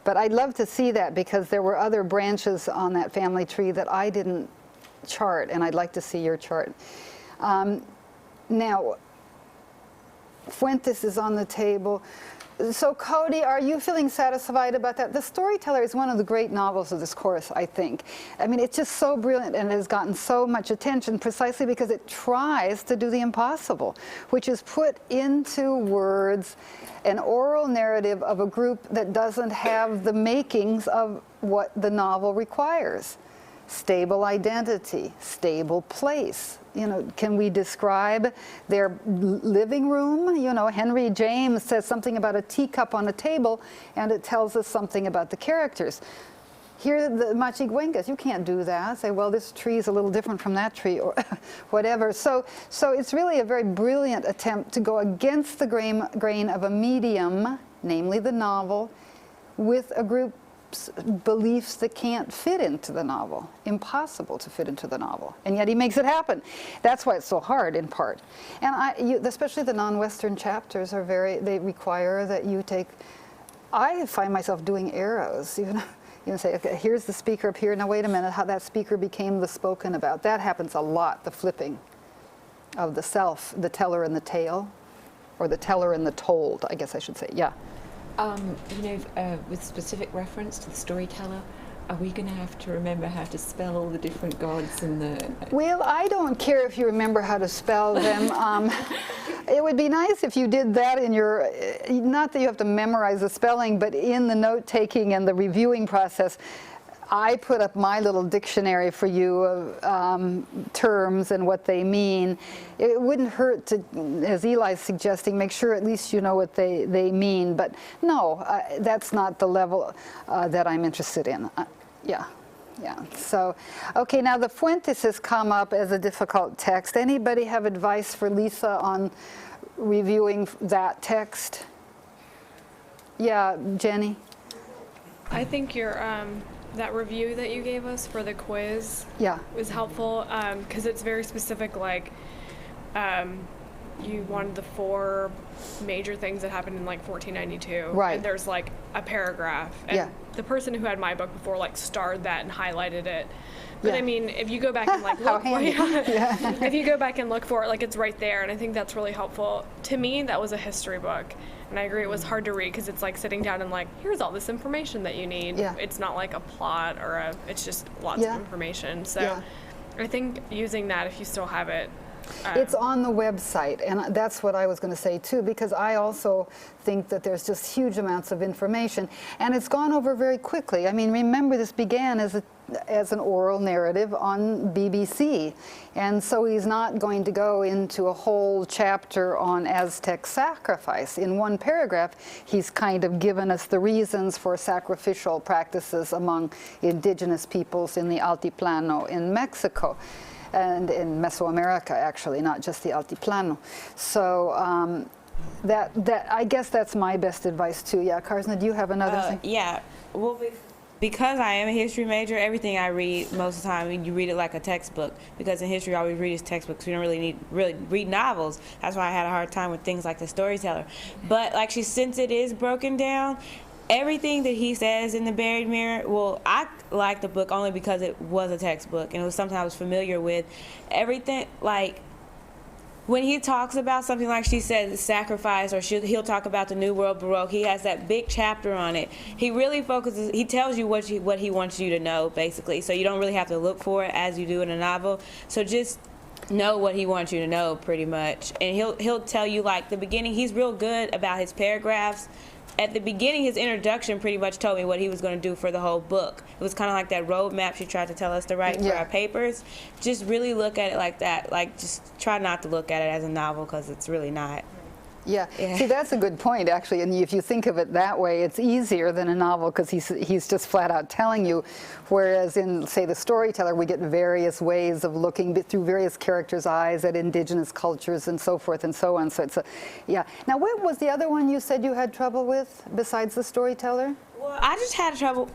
But I'd love to see that because there were other branches on that family tree that I didn't chart, and I'd like to see your chart. Now, Fuentes is on the table. So Cody, are you feeling satisfied about that? The Storyteller is one of the great novels of this course, I think. I mean, it's just so brilliant and has gotten so much attention precisely because it tries to do the impossible, which is put into words an oral narrative of a group that doesn't have the makings of what the novel requires. Stable identity, stable place. You know, can we describe their living room? You know, Henry James says something about a teacup on a table, and it tells us something about the characters. Here, the Machiguengas, you can't do that. Say, well, this tree is a little different from that tree, or whatever. So it's really a very brilliant attempt to go against the grain of a medium, namely the novel, with a group's beliefs that can't fit into the novel, impossible to fit into the novel, and yet he makes it happen. That's why it's so hard, in part. And especially the non-Western chapters are they require that you take. I find myself doing arrows, you know, say, okay, here's the speaker up here. Now wait a minute, how that speaker became the spoken about. That happens a lot. The flipping of the self, the teller and the tale, or the teller and the told, I guess I should say. Yeah. You know, with specific reference to the Storyteller, are we going to have to remember how to spell all the different gods and the... Well, I don't care if you remember how to spell them. It would be nice if you did that in your, not that you have to memorize the spelling, but in the note-taking and the reviewing process. I put up my little dictionary for you of terms and what they mean. It wouldn't hurt to, as Eli's suggesting, make sure at least you know what they mean. But no, that's not the level that I'm interested in. Yeah. So, okay, now the Fuentes has come up as a difficult text. Anybody have advice for Lisa on reviewing that text? Yeah, Jenny? I think your that review that you gave us for the quiz was helpful because it's very specific, like you wanted the 4 major things that happened in like 1492. Right. And there's like a paragraph. And the person who had my book before like starred that and highlighted it. But I mean, if you go back and like look for it, if you go back and look for it, like it's right there. And I think that's really helpful. To me, that was a history book. And I agree, it was hard to read because it's like sitting down and like, here's all this information that you need. Yeah. It's not like a plot or it's just lots of information. So I think using that, if you still have it. It's on the website, and that's what I was going to say too, because I also think that there's just huge amounts of information, and it's gone over very quickly. I mean, remember, this began as an oral narrative on BBC, and so he's not going to go into a whole chapter on Aztec sacrifice. In one paragraph, he's kind of given us the reasons for sacrificial practices among indigenous peoples in the Altiplano in Mexico. And in Mesoamerica, actually, not just the Altiplano. So that I guess that's my best advice too. Yeah, Karsna, do you have another thing? Yeah, well, because I am a history major, everything I read most of the time, you read it like a textbook. Because in history, all we read is textbooks. We don't really read novels. That's why I had a hard time with things like The Storyteller. But like since it is broken down, everything that he says in The Buried Mirror, well, I like the book only because it was a textbook and it was something I was familiar with. Everything, like, when he talks about something like she said, sacrifice, or he'll talk about the New World Baroque, he has that big chapter on it. He really focuses, he tells you what he wants you to know, basically, so you don't really have to look for it as you do in a novel. So just know what he wants you to know, pretty much. And he'll tell you, like, the beginning, he's real good about his paragraphs. At the beginning, his introduction pretty much told me what he was going to do for the whole book. It was kind of like that roadmap she tried to tell us to write for our papers. Just really look at it like that. Like, just try not to look at it as a novel, because it's really not. Yeah. Yeah. See, that's a good point, actually. And if you think of it that way, it's easier than a novel because he's just flat out telling you. Whereas in, say, The Storyteller, we get various ways of looking through various characters' eyes at indigenous cultures and so forth and so on. So it's a, yeah. Now, what was the other one you said you had trouble with besides The Storyteller? Well, I just had trouble.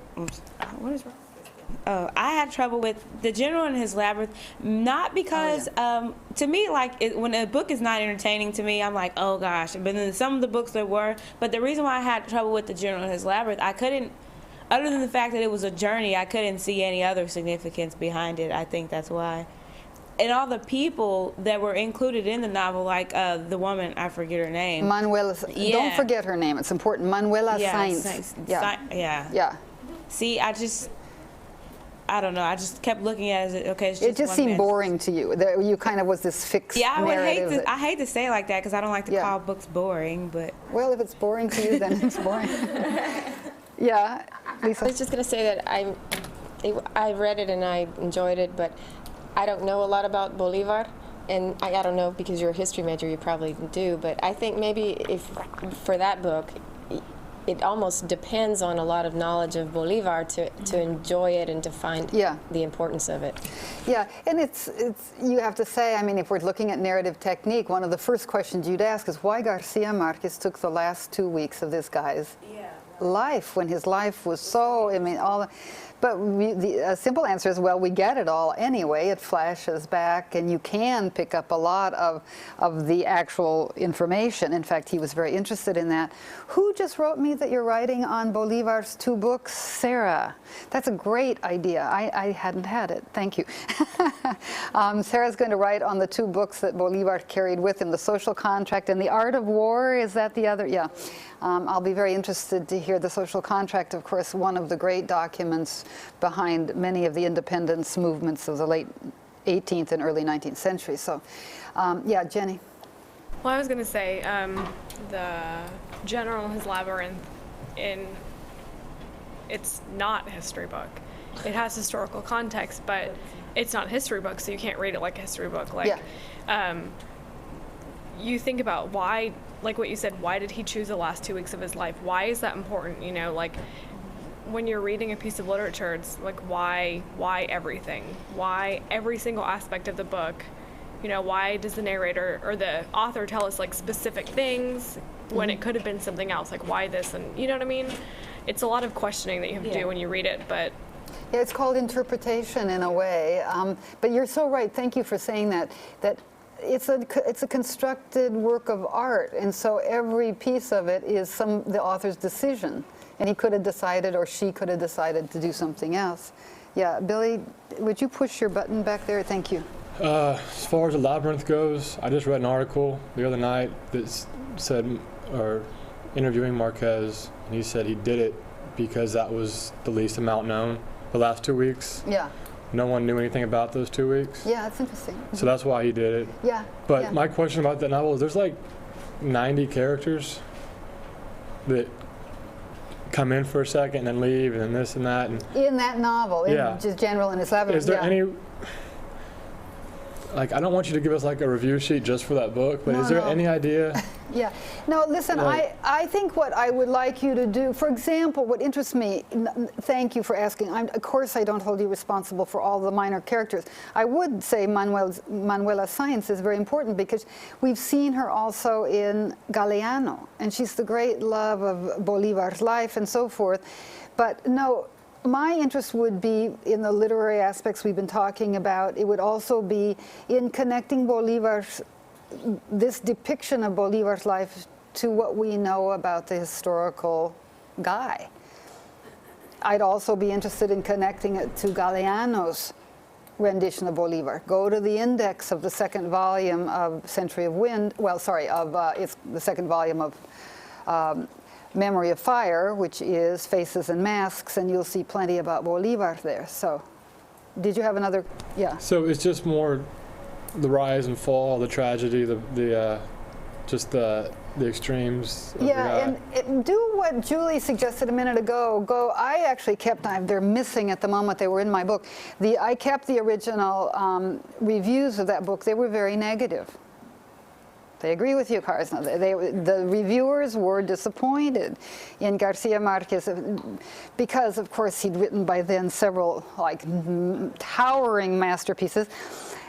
What is wrong? Oh, I had trouble with The General and His Labyrinth, not because, to me, like, when a book is not entertaining to me, I'm like, oh gosh. But then some of the books there were. But the reason why I had trouble with The General and His Labyrinth, I couldn't, other than the fact that it was a journey, I couldn't see any other significance behind it. I think that's why. And all the people that were included in the novel, like the woman, I forget her name. Manuela, don't forget her name, it's important. Manuela Sainz. Yeah. See, I don't know. I just kept looking at it as, okay, it's just it just one seemed man. boring to you. You kind of was this fixed narrative. I hate to say it like that because I don't like to call books boring, but. Well, if it's boring to you, then it's boring. Yeah, Lisa. I was just going to say that I read it and I enjoyed it, but I don't know a lot about Bolivar. And I don't know, because you're a history major, you probably do, but I think maybe if for that book, it almost depends on a lot of knowledge of Bolivar to enjoy it and to find the importance of it. Yeah, and it's you have to say, I mean, if we're looking at narrative technique, one of the first questions you'd ask is why Garcia Marquez took the last 2 weeks of this guy's life, when his life was so, I mean, all. But the simple answer is, well, we get it all anyway. It flashes back, and you can pick up a lot of the actual information. In fact, he was very interested in that. Who just wrote me that you're writing on Bolivar's 2 books? Sarah. That's a great idea. I hadn't had it. Thank you. Sarah's going to write on the 2 books that Bolivar carried with him, The Social Contract and The Art of War. Is that the other? Yeah. I'll be very interested to hear The Social Contract, of course, one of the great documents behind many of the independence movements of the late 18th and early 19th century. So, yeah, Jenny. Well, I was going to say, The General and His Labyrinth, it's not a history book. It has historical context, but it's not a history book, so you can't read it like a history book. Like, you think about why, like what you said, why did he choose the last 2 weeks of his life? Why is that important? You know, like, when you're reading a piece of literature, it's like, why everything? Why every single aspect of the book? You know, why does the narrator or the author tell us, like, specific things when it could have been something else? Like, why this? And you know what I mean? It's a lot of questioning that you have to do when you read it, but... Yeah, it's called interpretation in a way. But you're so right. Thank you for saying that it's a constructed work of art, and so every piece of it is the author's decision. And he could have decided, or she could have decided, to do something else. Yeah, Billy, would you push your button back there? Thank you. As far as the labyrinth goes, I just read an article the other night that said, or interviewing Marquez, and he said he did it because that was the least amount known the last 2 weeks. Yeah. No one knew anything about those 2 weeks. Yeah, that's interesting. So that's why he did it. Yeah. But my question about that novel is, there's like 90 characters that come in for a second and then leave, and then this and that. And in that novel, in just General and His Labyrinth. Is there any, like, I don't want you to give us like a review sheet just for that book, but is there any idea? Yeah. No, listen, I think what I would like you to do, for example, what interests me, thank you for asking. Of course, I don't hold you responsible for all the minor characters. I would say Manuela Sainz is very important because we've seen her also in Galeano, and she's the great love of Bolivar's life and so forth. But no, my interest would be in the literary aspects we've been talking about. It would also be in connecting this depiction of Bolivar's life to what we know about the historical guy. I'd also be interested in connecting it to Galeano's rendition of Bolivar. Go to the index of the 2nd volume of Century of Wind, it's the 2nd volume of Memory of Fire, which is Faces and Masks, and you'll see plenty about Bolivar there. So, did you have another? Yeah. So it's just more the rise and fall, the tragedy, just the extremes. Yeah, and do what Julie suggested a minute ago. I actually kept, they're missing at the moment, they were in my book. I kept the original reviews of that book. They were very negative. They agree with you, Carson. The reviewers were disappointed in Garcia Marquez because, of course, he'd written by then several towering masterpieces.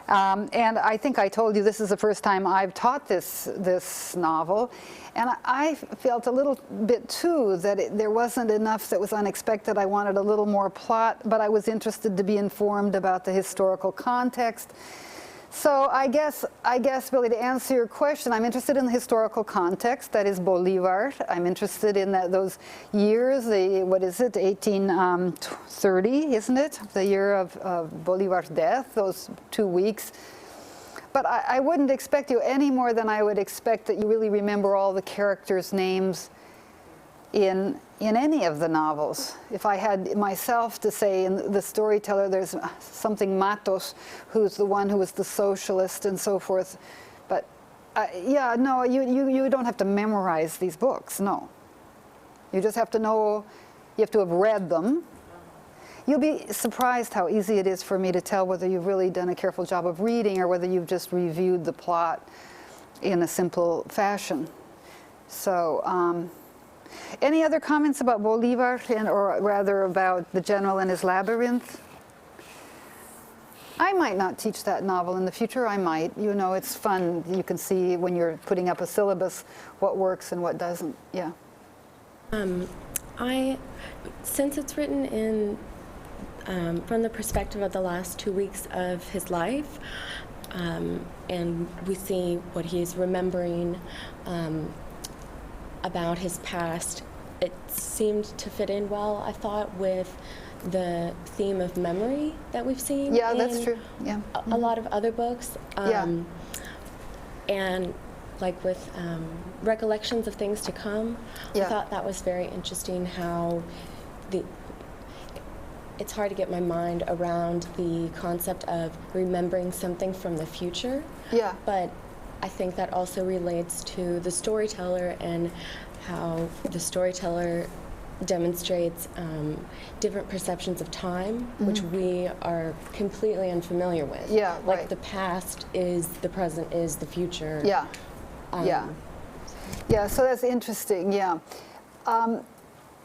And I think I told you this is the first time I've taught this novel. And I felt a little bit, too, that there wasn't enough that was unexpected. I wanted a little more plot, but I was interested to be informed about the historical context. So I guess, Billy, to answer your question, I'm interested in the historical context, that is Bolivar. I'm interested in those years, what is it, 1830, isn't it? The year of Bolivar's death, those 2 weeks. But I wouldn't expect you any more than I would expect that you really remember all the characters' names in any of the novels. If I had myself to say in the storyteller, there's something Matos, who's the one who was the socialist and so forth. But yeah, no, you don't have to memorize these books, no. You just have to know, you have to have read them. You'll be surprised how easy it is for me to tell whether you've really done a careful job of reading or whether you've just reviewed the plot in a simple fashion. So, any other comments about Bolivar, or rather about the general and his labyrinth? I might not teach that novel in the future. I might. You know, it's fun. You can see when you're putting up a syllabus what works and what doesn't. Yeah. Since it's written in from the perspective of the last 2 weeks of his life, and we see what he's remembering about his past, it seemed to fit in well, I thought, with the theme of memory that we've seen. Yeah, that's true. Yeah. A lot of other books. And like with recollections of things to come, I thought that was very interesting how it's hard to get my mind around the concept of remembering something from the future. Yeah. But I think that also relates to the storyteller and how the storyteller demonstrates different perceptions of time, which we are completely unfamiliar with. Yeah, like the past is the present is the future. Yeah, yeah, so that's interesting, yeah.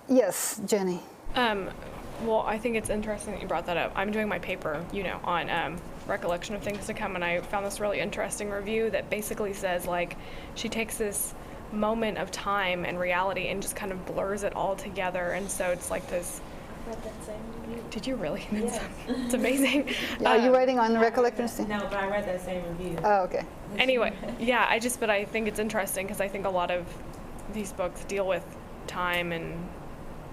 Yes, Jenny? Well, I think it's interesting that you brought that up. I'm doing my paper, on recollection of things to come, and I found this really interesting review that basically says, she takes this moment of time and reality and just kind of blurs it all together, and so it's like this. I read that same review. Did you really? Yeah. It's amazing. Are you writing on the recollection? No, but I read that same review. Oh, okay. Anyway, yeah, but I think it's interesting because I think a lot of these books deal with time and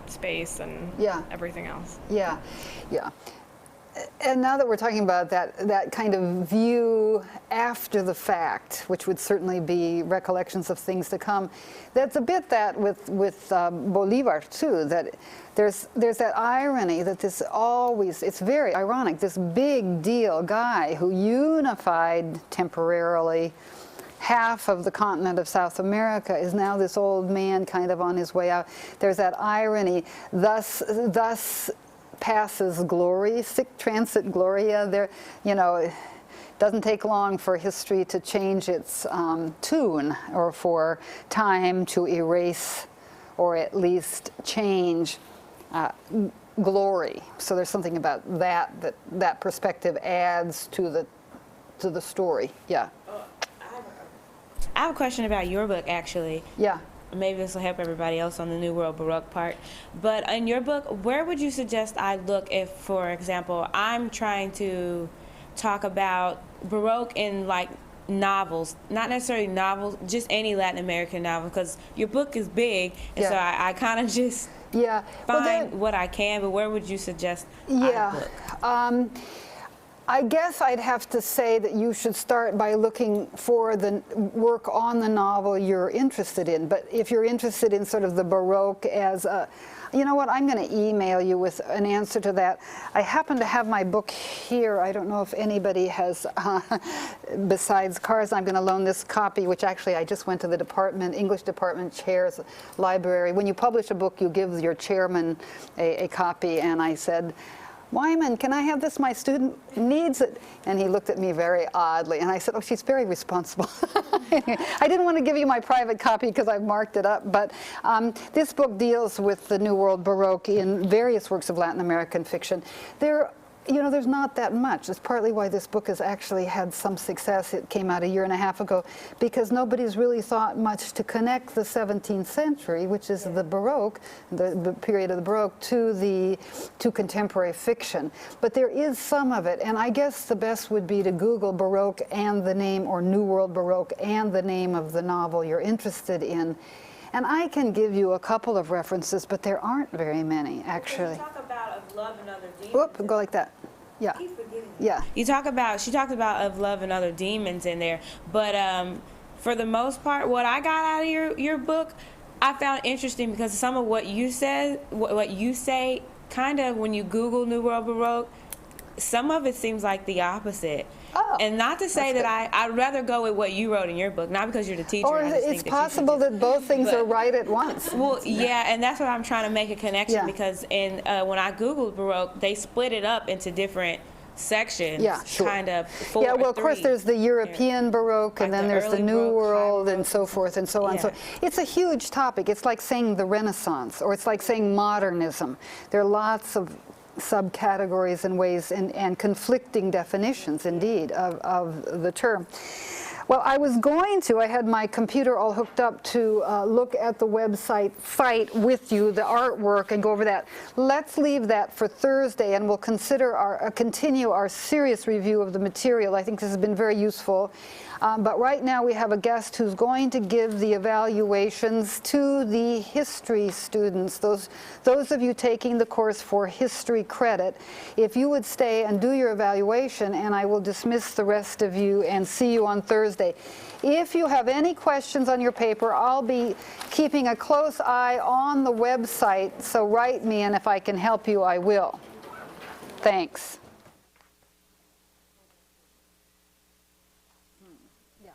space and everything else. Yeah, yeah. And now that we're talking about that kind of view after the fact, which would certainly be recollections of things to come, that's a bit that with Bolivar too, that there's that irony that it's very ironic, this big deal guy who unified temporarily half of the continent of South America is now this old man kind of on his way out. There's that irony, thus passes glory, sic transit gloria. There, it doesn't take long for history to change its tune, or for time to erase, or at least change glory. So there's something about that perspective adds to the story. Yeah. I have a question about your book, actually. Yeah. Maybe this will help everybody else on the New World Baroque part. But in your book, where would you suggest I look if, for example, I'm trying to talk about Baroque in novels, not necessarily novels, just any Latin American novel, because your book is big, and so I kind of just find what I can, but where would you suggest I look? I guess I'd have to say that you should start by looking for the work on the novel you're interested in. But if you're interested in sort of the Baroque as you know what, I'm going to email you with an answer to that. I happen to have my book here. I don't know if anybody has, besides Cars, I'm going to loan this copy, which actually I just went to the English department chair's library. When you publish a book, you give your chairman a copy, and I said, Wyman, can I have this? My student needs it. And he looked at me very oddly. And I said, oh, she's very responsible. I didn't want to give you my private copy because I've marked it up. But this book deals with the New World Baroque in various works of Latin American fiction. There's not that much. It's partly why this book has actually had some success. It came out a year and a half ago because nobody's really thought much to connect the 17th century, which is the Baroque, the period of the Baroque, to contemporary fiction. But there is some of it, and I guess the best would be to Google Baroque and the name, or New World Baroque and the name of the novel you're interested in. And I can give you a couple of references, but there aren't very many, actually. You talk about Of Love and Other Demons. Whoop, go like that. Yeah. Yeah. She talked about Of Love and Other Demons in there, but for the most part, what I got out of your book, I found interesting because some of what you said, what you say, kind of when you Google New World Baroque, some of it seems like the opposite. Oh, and not to say that I'd rather go with what you wrote in your book, not because you're the teacher. Or it's possible that both things are right at once. Well, yeah, and that's what I'm trying to make a connection because when I Googled Baroque, they split it up into different sections, kind of four Yeah, well, of course, there's the European Baroque, and then there's the New World, and so forth and so on. So it's a huge topic. It's like saying the Renaissance, or it's like saying modernism. There are lots of subcategories and ways and conflicting definitions, indeed, of the term. Well, I had my computer all hooked up to look at the website with you, the artwork, and go over that. Let's leave that for Thursday, and we'll continue our serious review of the material. I think this has been very useful. But right now we have a guest who's going to give the evaluations to the history students, those of you taking the course for history credit. If you would stay and do your evaluation, and I will dismiss the rest of you and see you on Thursday. If you have any questions on your paper, I'll be keeping a close eye on the website, so write me, and if I can help you, I will. Thanks. Yeah.